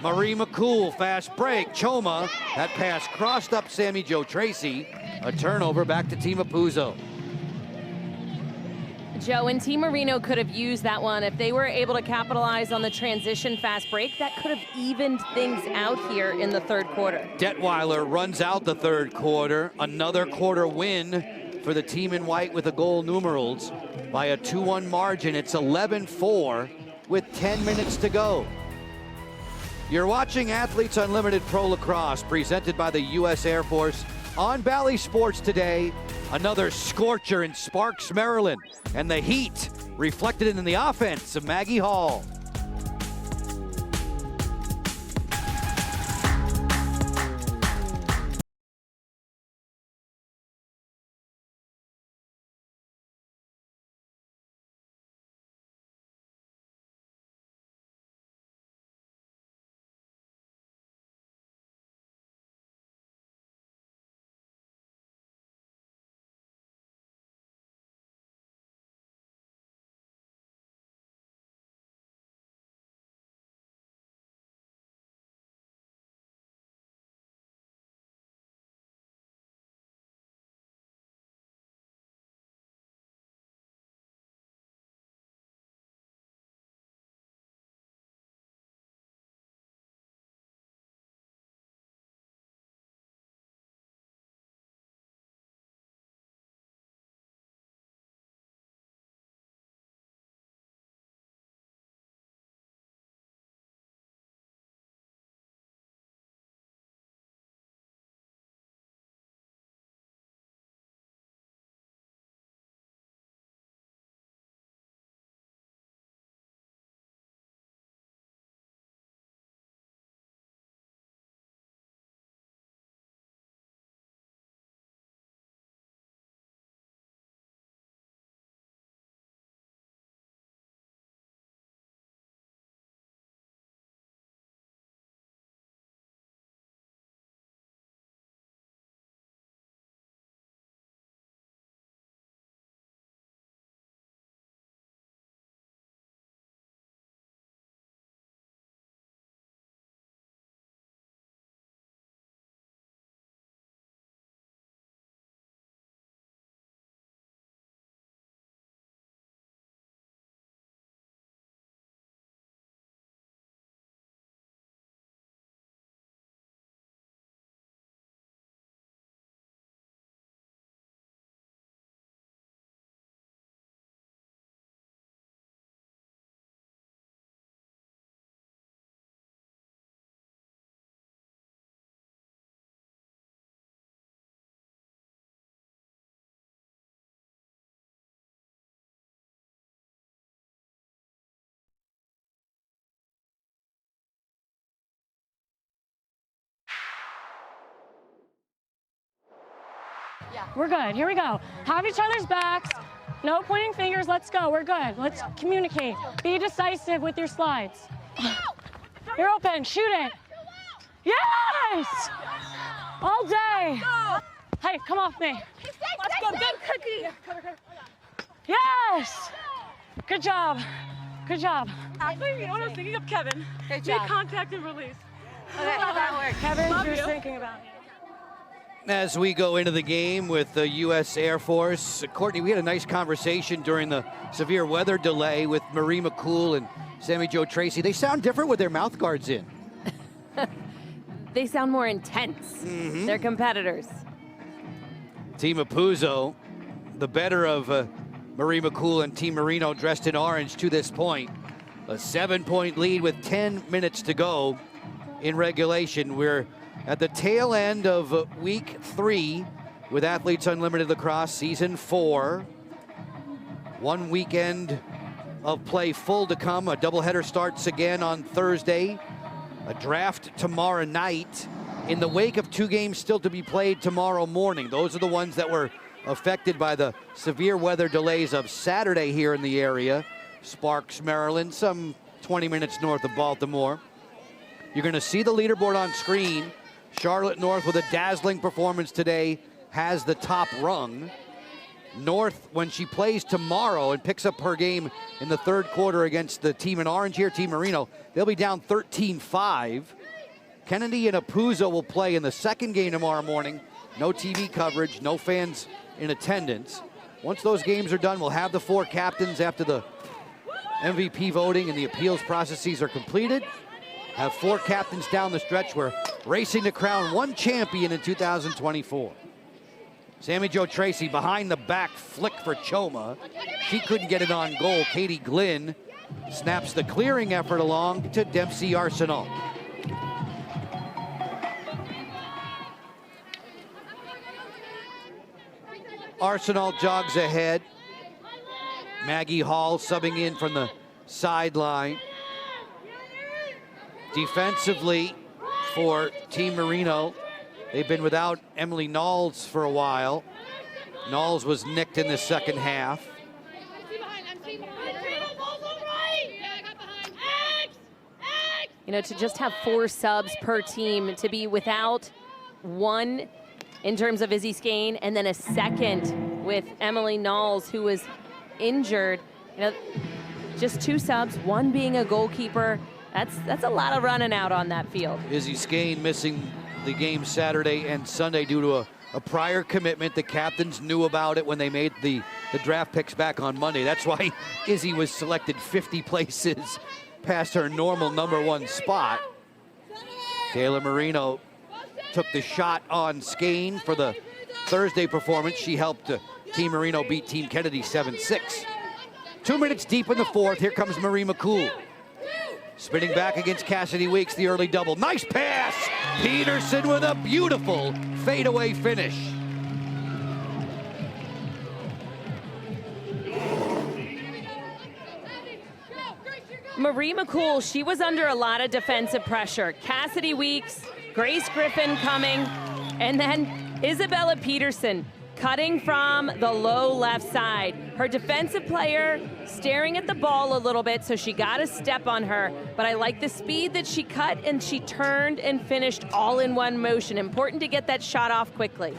S1: Marie McCool, fast break. Choma. That pass crossed up Sammy Jo Tracy. A turnover back to Team Apuzzo.
S2: Joe, and Team Marino could have used that one. If they were able to capitalize on the transition fast break, that could have evened things out here in the third quarter.
S1: Detweiler runs out the third quarter. Another quarter win for the team in white with the goal numerals by a 2-1 margin. It's 11-4 with 10 minutes to go. You're watching Athletes Unlimited Pro Lacrosse, presented by the U.S. Air Force on Bally Sports today. Another scorcher in Sparks, Maryland, and the heat reflected in the offense of Maggie Hall.
S4: We're good. Here we go. Have each other's backs. No pointing fingers. Let's go. We're good. Let's communicate. Be decisive with your slides. You're open. Shoot it. Yes! All day. Hey, come off me.
S15: Let's go. Good cookie.
S4: Yes! Good job. Good job.
S15: Actually, you know what I was thinking of, Kevin?
S4: Good job.
S15: Make contact and release.
S4: Okay, that worked. Kevin,
S15: Love
S4: you're
S15: you.
S4: thinking about it.
S1: As we go into the game with the U.S. Air Force, Courtney, we had a nice conversation during the severe weather delay with Marie McCool and Sammy Jo Tracy. They sound different with their mouth guards in.
S2: They sound more intense. They're competitors.
S1: Team Apuzzo, the better of Marie McCool and Team Marino, dressed in orange to this point. A 7-point lead with 10 minutes to go in regulation. We're at the tail end of week 3 with Athletes Unlimited Lacrosse season 4. 1 weekend of play full to come. A doubleheader starts again on Thursday. A draft tomorrow night in the wake of 2 games still to be played tomorrow morning. Those are the ones that were affected by the severe weather delays of Saturday here in the area. Sparks, Maryland, some 20 minutes north of Baltimore. You're going to see the leaderboard on screen. Charlotte North with a dazzling performance today has the top rung. North, when she plays tomorrow and picks up her game in the 3rd quarter against the team in orange here, Team Marino, they'll be down 13-5. Kennedy and Apuzzo will play in the 2nd game tomorrow morning. No TV coverage, no fans in attendance. Once those games are done, we'll have the 4 captains after the MVP voting and the appeals processes are completed. Have 4 captains down the stretch. We're racing to crown 1 champion in 2024. Sammy Jo Tracy behind the back flick for Choma. She couldn't get it on goal. Katie Glynn snaps the clearing effort along to Dempsey Arsenal. Arsenal jogs ahead. Maggie Hall subbing in from the sideline. Defensively for Team Marino, they've been without Emily Knowles for a while. Knowles was nicked in the 2nd half.
S2: You know, to just have 4 subs per team, to be without 1 in terms of Izzy Skane, and then a 2nd with Emily Knowles, who was injured. You know, just 2 subs, 1 being a goalkeeper. That's a lot of running out on that field.
S1: Izzy Skane missing the game Saturday and Sunday due to a prior commitment. The captains knew about it when they made the draft picks back on Monday. That's why Izzy was selected 50 places past her normal #1 spot. Taylor Marino took the shot on Skane for the Thursday performance. She helped Team Marino beat Team Kennedy 7-6. 2 minutes deep in the 4th. Here comes Marie McCool. Spinning back against Cassidy Weeks, the early double. Nice pass! Peterson with a beautiful fadeaway finish.
S2: Marie McCool, she was under a lot of defensive pressure. Cassidy Weeks, Grace Griffin coming, and then Isabella Peterson cutting from the low left side. Her defensive player staring at the ball a little bit, so she got a step on her, but I like the speed that she cut, and she turned and finished all in one motion. Important to get that shot off quickly.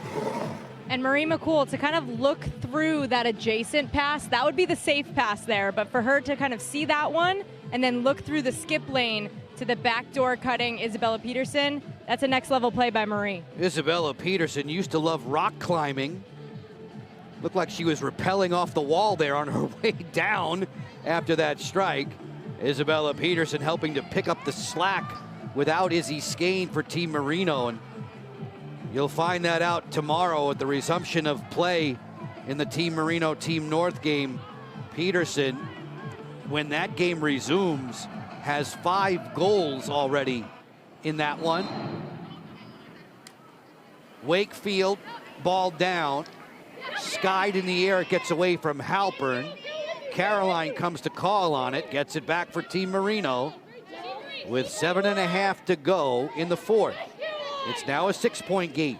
S3: And Marie McCool, to kind of look through that adjacent pass, that would be the safe pass there, but for her to kind of see that one and then look through the skip lane to the backdoor cutting Isabella Peterson, that's a next level play by Marie.
S1: Isabella Peterson used to love rock climbing. Looked like she was rappelling off the wall there on her way down after that strike. Isabella Peterson helping to pick up the slack without Izzy Skane for Team Marino. And you'll find that out tomorrow at the resumption of play in the Team Marino Team North game. Peterson, when that game resumes, has 5 goals already in that one. Wakefield, ball down. Skied in the air, it gets away from Halpern. Caroline comes to call on it, gets it back for Team Marino with 7.5 to go in the 4th. It's now a 6-point game.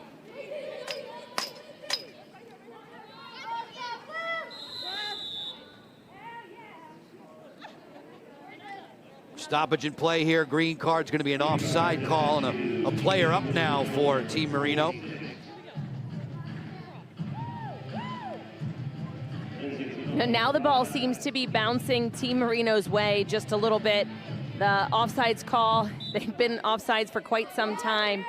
S1: Stoppage in play here. Green card's going to be an offside call and a player up now for Team Marino.
S2: Now the ball seems to be bouncing Team Marino's way just a little bit. The offsides call, they've been offsides for quite some time.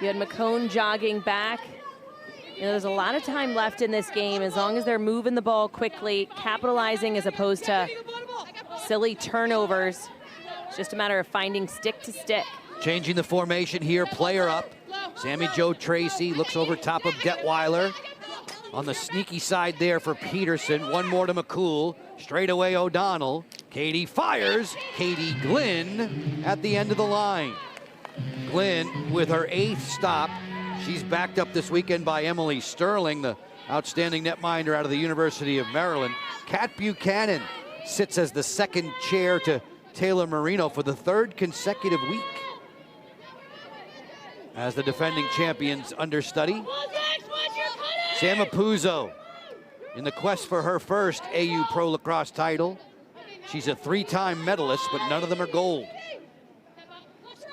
S2: You had McCone jogging back. There's a lot of time left in this game as long as they're moving the ball quickly, capitalizing as opposed to silly turnovers. It's just a matter of finding stick to stick.
S1: Changing the formation here, player up. Sammy Joe Tracy looks over top of Detweiler. On the sneaky side there for Peterson. One more to McCool. Straight away O'Donnell. Katie fires. Katie Glynn at the end of the line. Glynn with her 8th stop. She's backed up this weekend by Emily Sterling, the outstanding netminder out of the University of Maryland. Kat Buchanan sits as the second chair to Taylor Marino for the 3rd consecutive week as the defending champions understudy. Sam Apuzzo in the quest for her first AU Pro Lacrosse title. She's a 3-time medalist, but none of them are gold.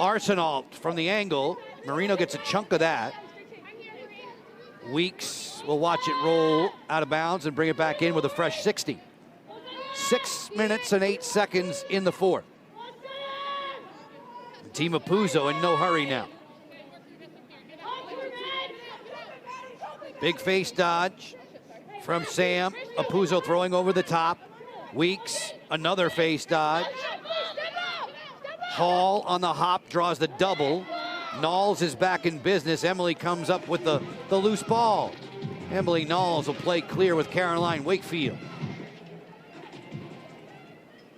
S1: Arsenault from the angle. Marino gets a chunk of that. Weeks will watch it roll out of bounds and bring it back in with a fresh 60. 6 minutes and 8 seconds in the 4th. Team Apuzzo in no hurry now. Big face dodge from Sam. Apuzzo throwing over the top. Weeks, another face dodge. Hall on the hop draws the double. Knowles is back in business. Emily comes up with the loose ball. Emily Knowles will play clear with Caroline Wakefield.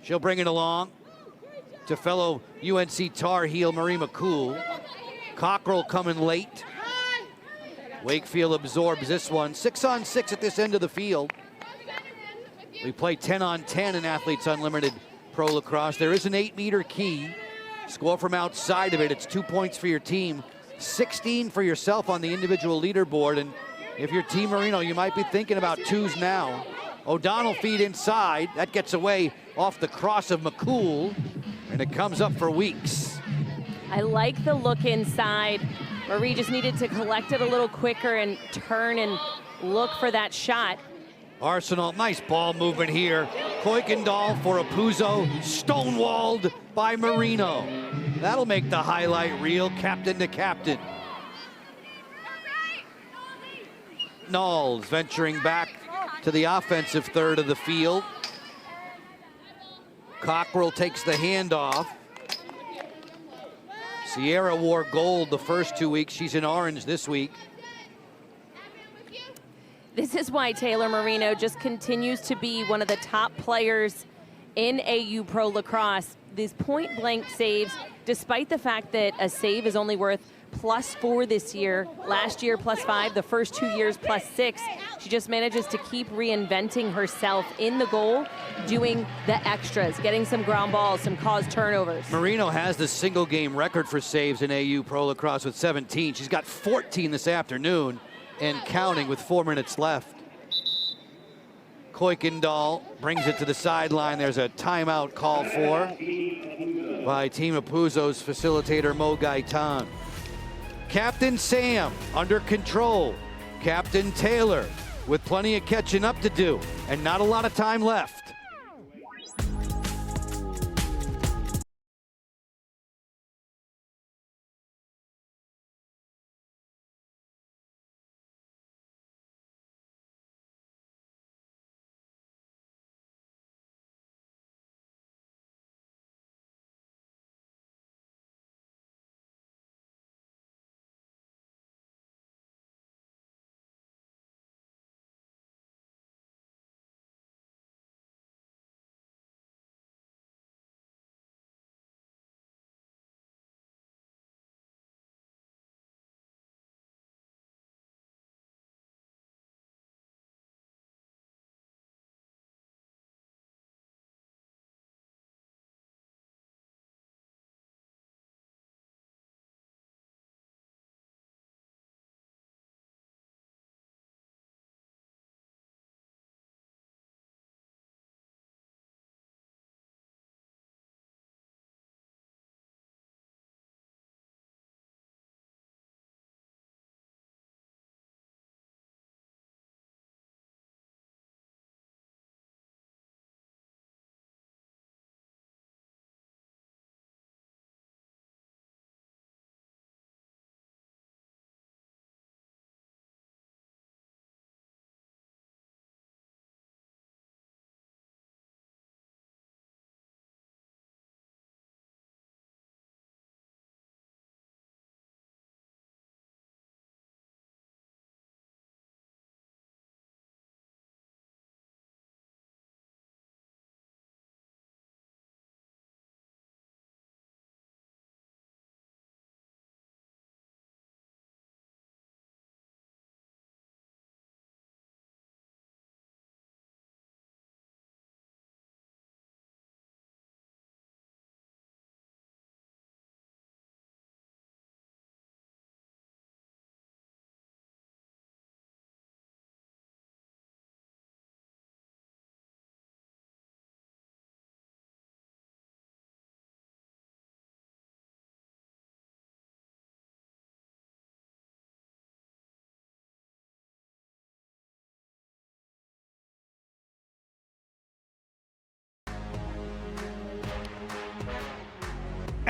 S1: She'll bring it along to fellow UNC Tar Heel Marie McCool. Cockrell coming late. Wakefield absorbs this one. 6-on-6 at this end of the field. We play 10-on-10 in Athletes Unlimited Pro Lacrosse. There is an 8-meter key. Score from outside of it. It's 2 points for your team, 16 for yourself on the individual leaderboard. And if you're Team Marino, you might be thinking about 2s now. O'Donnell feed inside. That gets away off the cross of McCool, and it comes up for Weeks.
S2: I like the look inside. Marie just needed to collect it a little quicker and turn and look for that shot.
S1: Arsenal, nice ball movement here. Kuykendall for Apuzzo, stonewalled by Marino. That'll make the highlight reel, captain to captain. Knowles venturing back to the offensive third of the field. Cockrell takes the handoff. Sierra wore gold the first 2 weeks. She's in orange this week.
S2: This is why Taylor Marino just continues to be one of the top players in AU Pro Lacrosse. These point-blank saves, despite the fact that a save is only worth +4 this year, last year +5, the first 2 years +6, she just manages to keep reinventing herself in the goal, doing the extras, getting some ground balls, some caused turnovers.
S1: Marino has the single game record for saves in AU Pro Lacrosse with 17. She's got 14 this afternoon and counting with 4 minutes left. Kuykendall brings it to the sideline. There's a timeout call for by Team Apuzzo's facilitator Mo Gaitan. Captain Sam under control. Captain Taylor with plenty of catching up to do and not a lot of time left.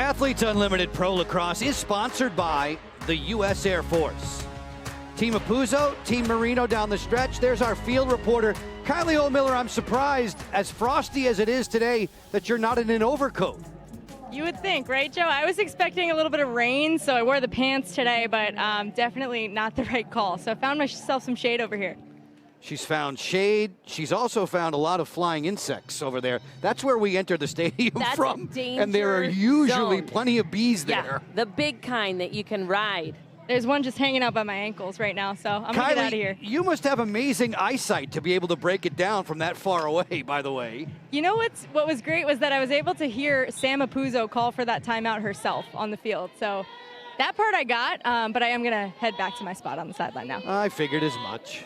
S1: Athletes Unlimited Pro Lacrosse is sponsored by the U.S. Air Force. Team Apuzzo, Team Marino down the stretch. There's our field reporter, Kylie O'Miller. I'm surprised, as frosty as it is today, that you're not in an overcoat.
S3: You would think, right, Joe? I was expecting a little bit of rain, so I wore the pants today, but definitely not the right call. So I found myself some shade over here.
S1: She's found shade. She's also found a lot of flying insects over there. That's where we enter the stadium from. And there are usually plenty of bees there.
S2: Yeah, the big kind that you can ride.
S3: There's one just hanging out by my ankles right now, so I'm gonna get out of here.
S1: You must have amazing eyesight to be able to break it down from that far away, by the way.
S3: You know what was great was that I was able to hear Sam Apuzzo call for that timeout herself on the field. So that part I got, but I am gonna head back to my spot on the sideline now.
S1: I figured as much.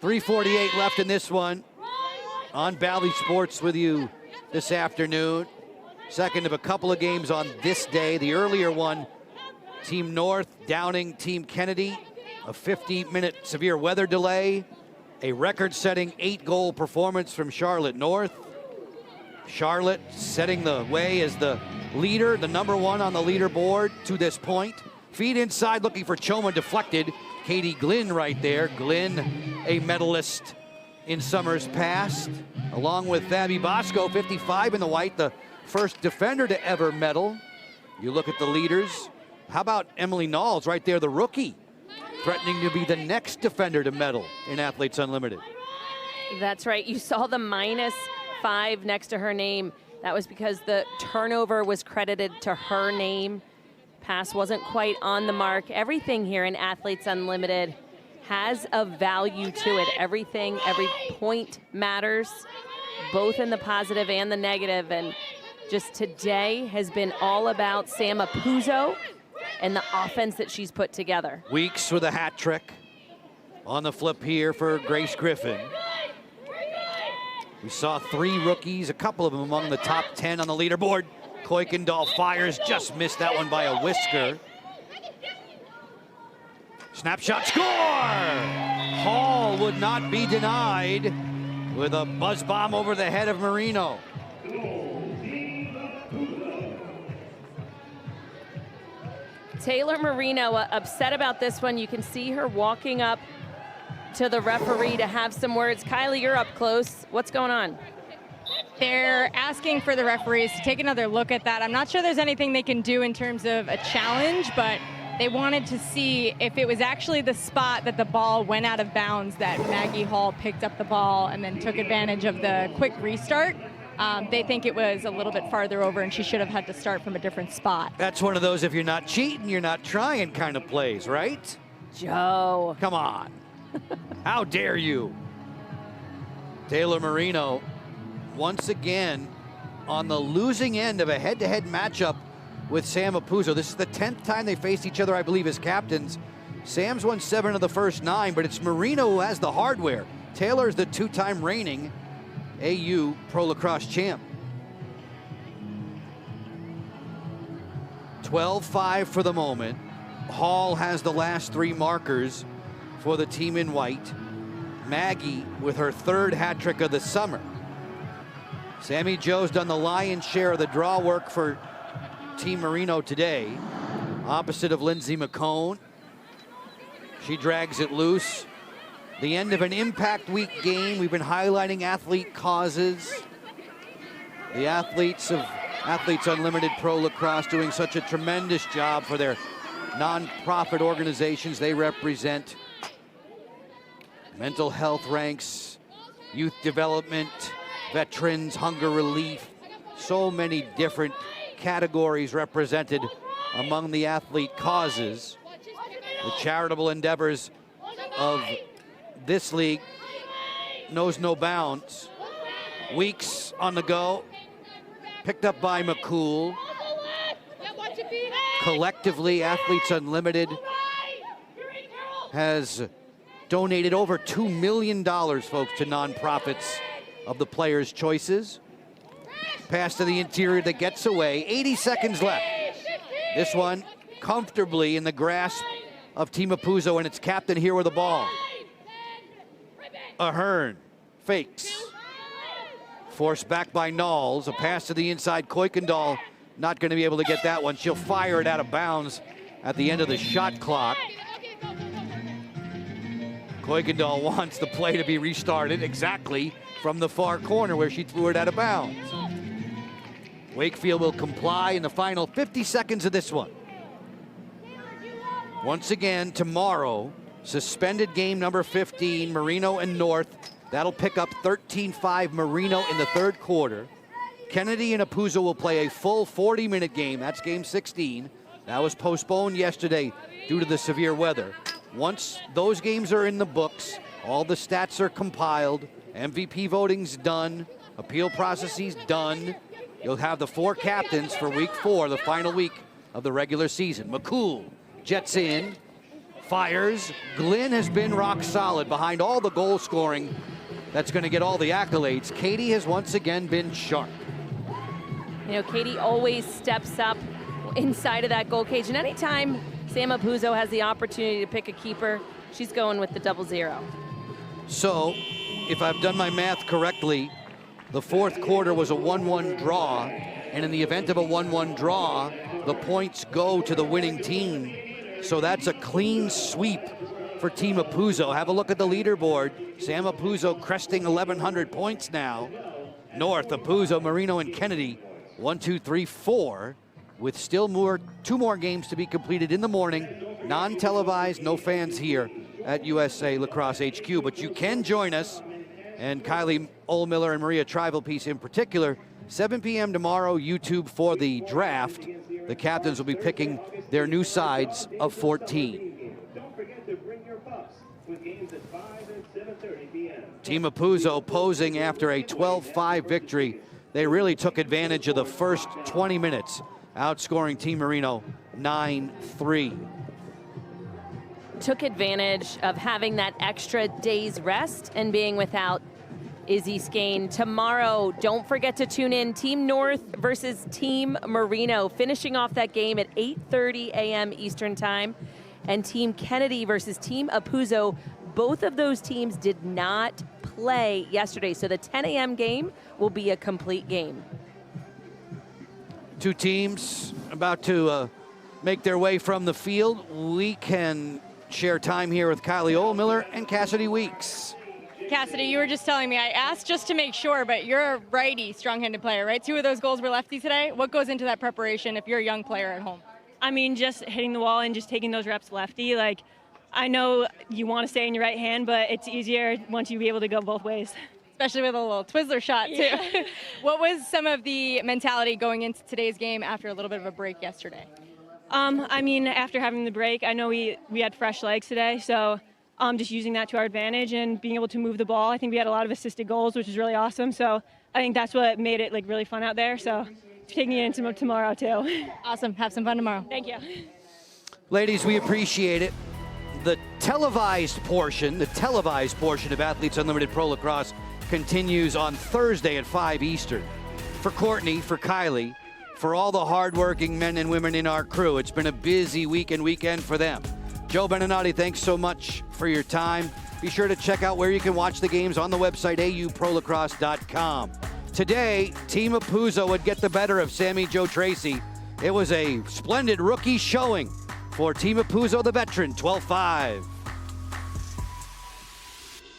S1: 3:48 left in this one. On Bally Sports with you this afternoon. Second of a couple of games on this day. The earlier one, Team North downing Team Kennedy. A 50-minute severe weather delay. A record-setting 8-goal performance from Charlotte North. Charlotte setting the way as the leader, the number one on the leaderboard to this point. Feed inside looking for Choma, deflected. Katie Glynn right there. Glynn, a medalist in summers past, along with Fabi Bosco, 55 in the white, the first defender to ever medal. You look at the leaders. How about Emily Knowles right there, the rookie, threatening to be the next defender to medal in Athletes Unlimited.
S2: That's right. You saw the -5 next to her name. That was because the turnover was credited to her name. Pass wasn't quite on the mark. Everything here in Athletes Unlimited has a value to it. Everything, every point matters, both in the positive and the negative. And just today has been all about Sam Apuzzo and the offense that she's put together.
S1: Weeks with a hat trick. On the flip here for Grace Griffin. We saw 3 rookies, a couple of them among the top 10 on the leaderboard. Kuykendall fires, just missed that one by a whisker. Snapshot score! Hall would not be denied with a buzz bomb over the head of Marino.
S2: Taylor Marino upset about this one. You can see her walking up to the referee to have some words. Kylie, you're up close. What's going on?
S3: They're asking for the referees to take another look at that. I'm not sure there's anything they can do in terms of a challenge, but they wanted to see if it was actually the spot that the ball went out of bounds, that Maggie Hall picked up the ball and then took advantage of the quick restart. They think it was a little bit farther over and she should have had to start from a different spot.
S1: That's one of those if you're not cheating, you're not trying kind of plays, right?
S2: Joe.
S1: Come on. How dare you? Taylor Marino once again on the losing end of a head-to-head matchup with Sam Apuzzo. This is the 10th time they faced each other, I believe, as captains. Sam's won 7 of the first 9, but it's Marino who has the hardware. Taylor's the 2-time reigning AU Pro Lacrosse champ. 12-5 for the moment. Hall has the last 3 markers for the team in white. Maggie with her 3rd hat trick of the summer. Sammy Joe's done the lion's share of the draw work for Team Marino today, opposite of Lindsay McCone. She drags it loose. The end of an Impact Week game. We've been highlighting athlete causes. The athletes of Athletes Unlimited Pro Lacrosse doing such a tremendous job for their non-profit organizations they represent. Mental health ranks, youth development, veterans, hunger relief, so many different categories represented among the athlete causes. The charitable endeavors of this league knows no bounds. Weeks on the go, picked up by McCool. Collectively, Athletes Unlimited has donated over $2 million, folks, to nonprofits of the players' choices. Pass to the interior that gets away. 80 seconds left. This one comfortably in the grasp of Team Apuzzo and its captain here with the ball. Ahern fakes. Forced back by Knowles. A pass to the inside. Kuykendall not going to be able to get that one. She'll fire it out of bounds at the end of the shot clock. Kuykendall wants the play to be restarted exactly from the far corner where she threw it out of bounds. Wakefield will comply in the final 50 seconds of this one. Once again, tomorrow, suspended game number 15, Marino and North. That'll pick up 13-5 Marino in the third quarter. Kennedy and Apuzo will play a full 40-minute game. That's game 16. That was postponed yesterday due to the severe weather. Once those games are in the books, all the stats are compiled, MVP voting's done, appeal processes done, you'll have the 4 captains for week 4, the final week of the regular season. McCool jets in, fires. Glynn has been rock solid behind all the goal scoring. That's going to get all the accolades. Katie has once again been sharp.
S2: You know, Katie always steps up inside of that goal cage, and anytime Sam Apuzo has the opportunity to pick a keeper, she's going with the 0-0.
S1: So, if I've done my math correctly, the fourth quarter was a 1-1 draw, and in the event of a 1-1 draw, the points go to the winning team. So that's a clean sweep for Team Apuzo. Have a look at the leaderboard. Sam Apuzo cresting 1,100 points now. North, Apuzo, Marino, and Kennedy, 1, 2, 3, 4, with still 2 more games to be completed in the morning. Non-televised, no fans here at USA Lacrosse HQ, but you can join us. And Kylie Ohlmiller and Maria Trivalpiece in particular, 7 p.m. tomorrow, YouTube for the draft. The captains will be picking their new sides of 14. Team Apuzo posing after a 12-5 victory. They really took advantage of the first 20 minutes, outscoring Team Marino 9-3.
S2: Took advantage of having that extra day's rest and being without Izzy Skane. Tomorrow, don't forget to tune in. Team North versus Team Marino, finishing off that game at 8:30 a.m. Eastern Time. And Team Kennedy versus Team Apuzo. Both of those teams did not play yesterday, so the 10 a.m. game will be a complete game.
S1: 2 teams about to make their way from the field. We can share time here with Kylie Ohlmiller and Cassidy Weeks.
S3: Cassidy, you were just telling me, I asked just to make sure, but you're a righty, strong-handed player, right? 2 of those goals were lefty today. What goes into that preparation if you're a young player at home?
S15: I mean, just hitting the wall and just taking those reps lefty. Like, I know you want to stay in your right hand, but it's easier once you be able to go both ways.
S3: Especially with a little Twizzler shot, too.
S15: Yeah.
S3: What was some of the mentality going into today's game after a little bit of a break yesterday?
S15: I mean, after having the break, I know we had fresh legs today, so just using that to our advantage and being able to move the ball. I think we had a lot of assisted goals, which is really awesome. So I think that's what made it like really fun out there. So taking it into tomorrow too.
S3: Awesome. Have some fun tomorrow.
S15: Thank you.
S1: Ladies, we appreciate it. The televised portion of Athletes Unlimited Pro Lacrosse continues on Thursday at 5 Eastern. For Courtney, for Kylie, for all the hardworking men and women in our crew, it's been a busy week and weekend for them. Joe Beninati, thanks so much for your time. Be sure to check out where you can watch the games on the website, auprolacrosse.com. Today, Team Apuzo would get the better of Sammy Joe Tracy. It was a splendid rookie showing for Team Apuzo, the veteran, 12-5.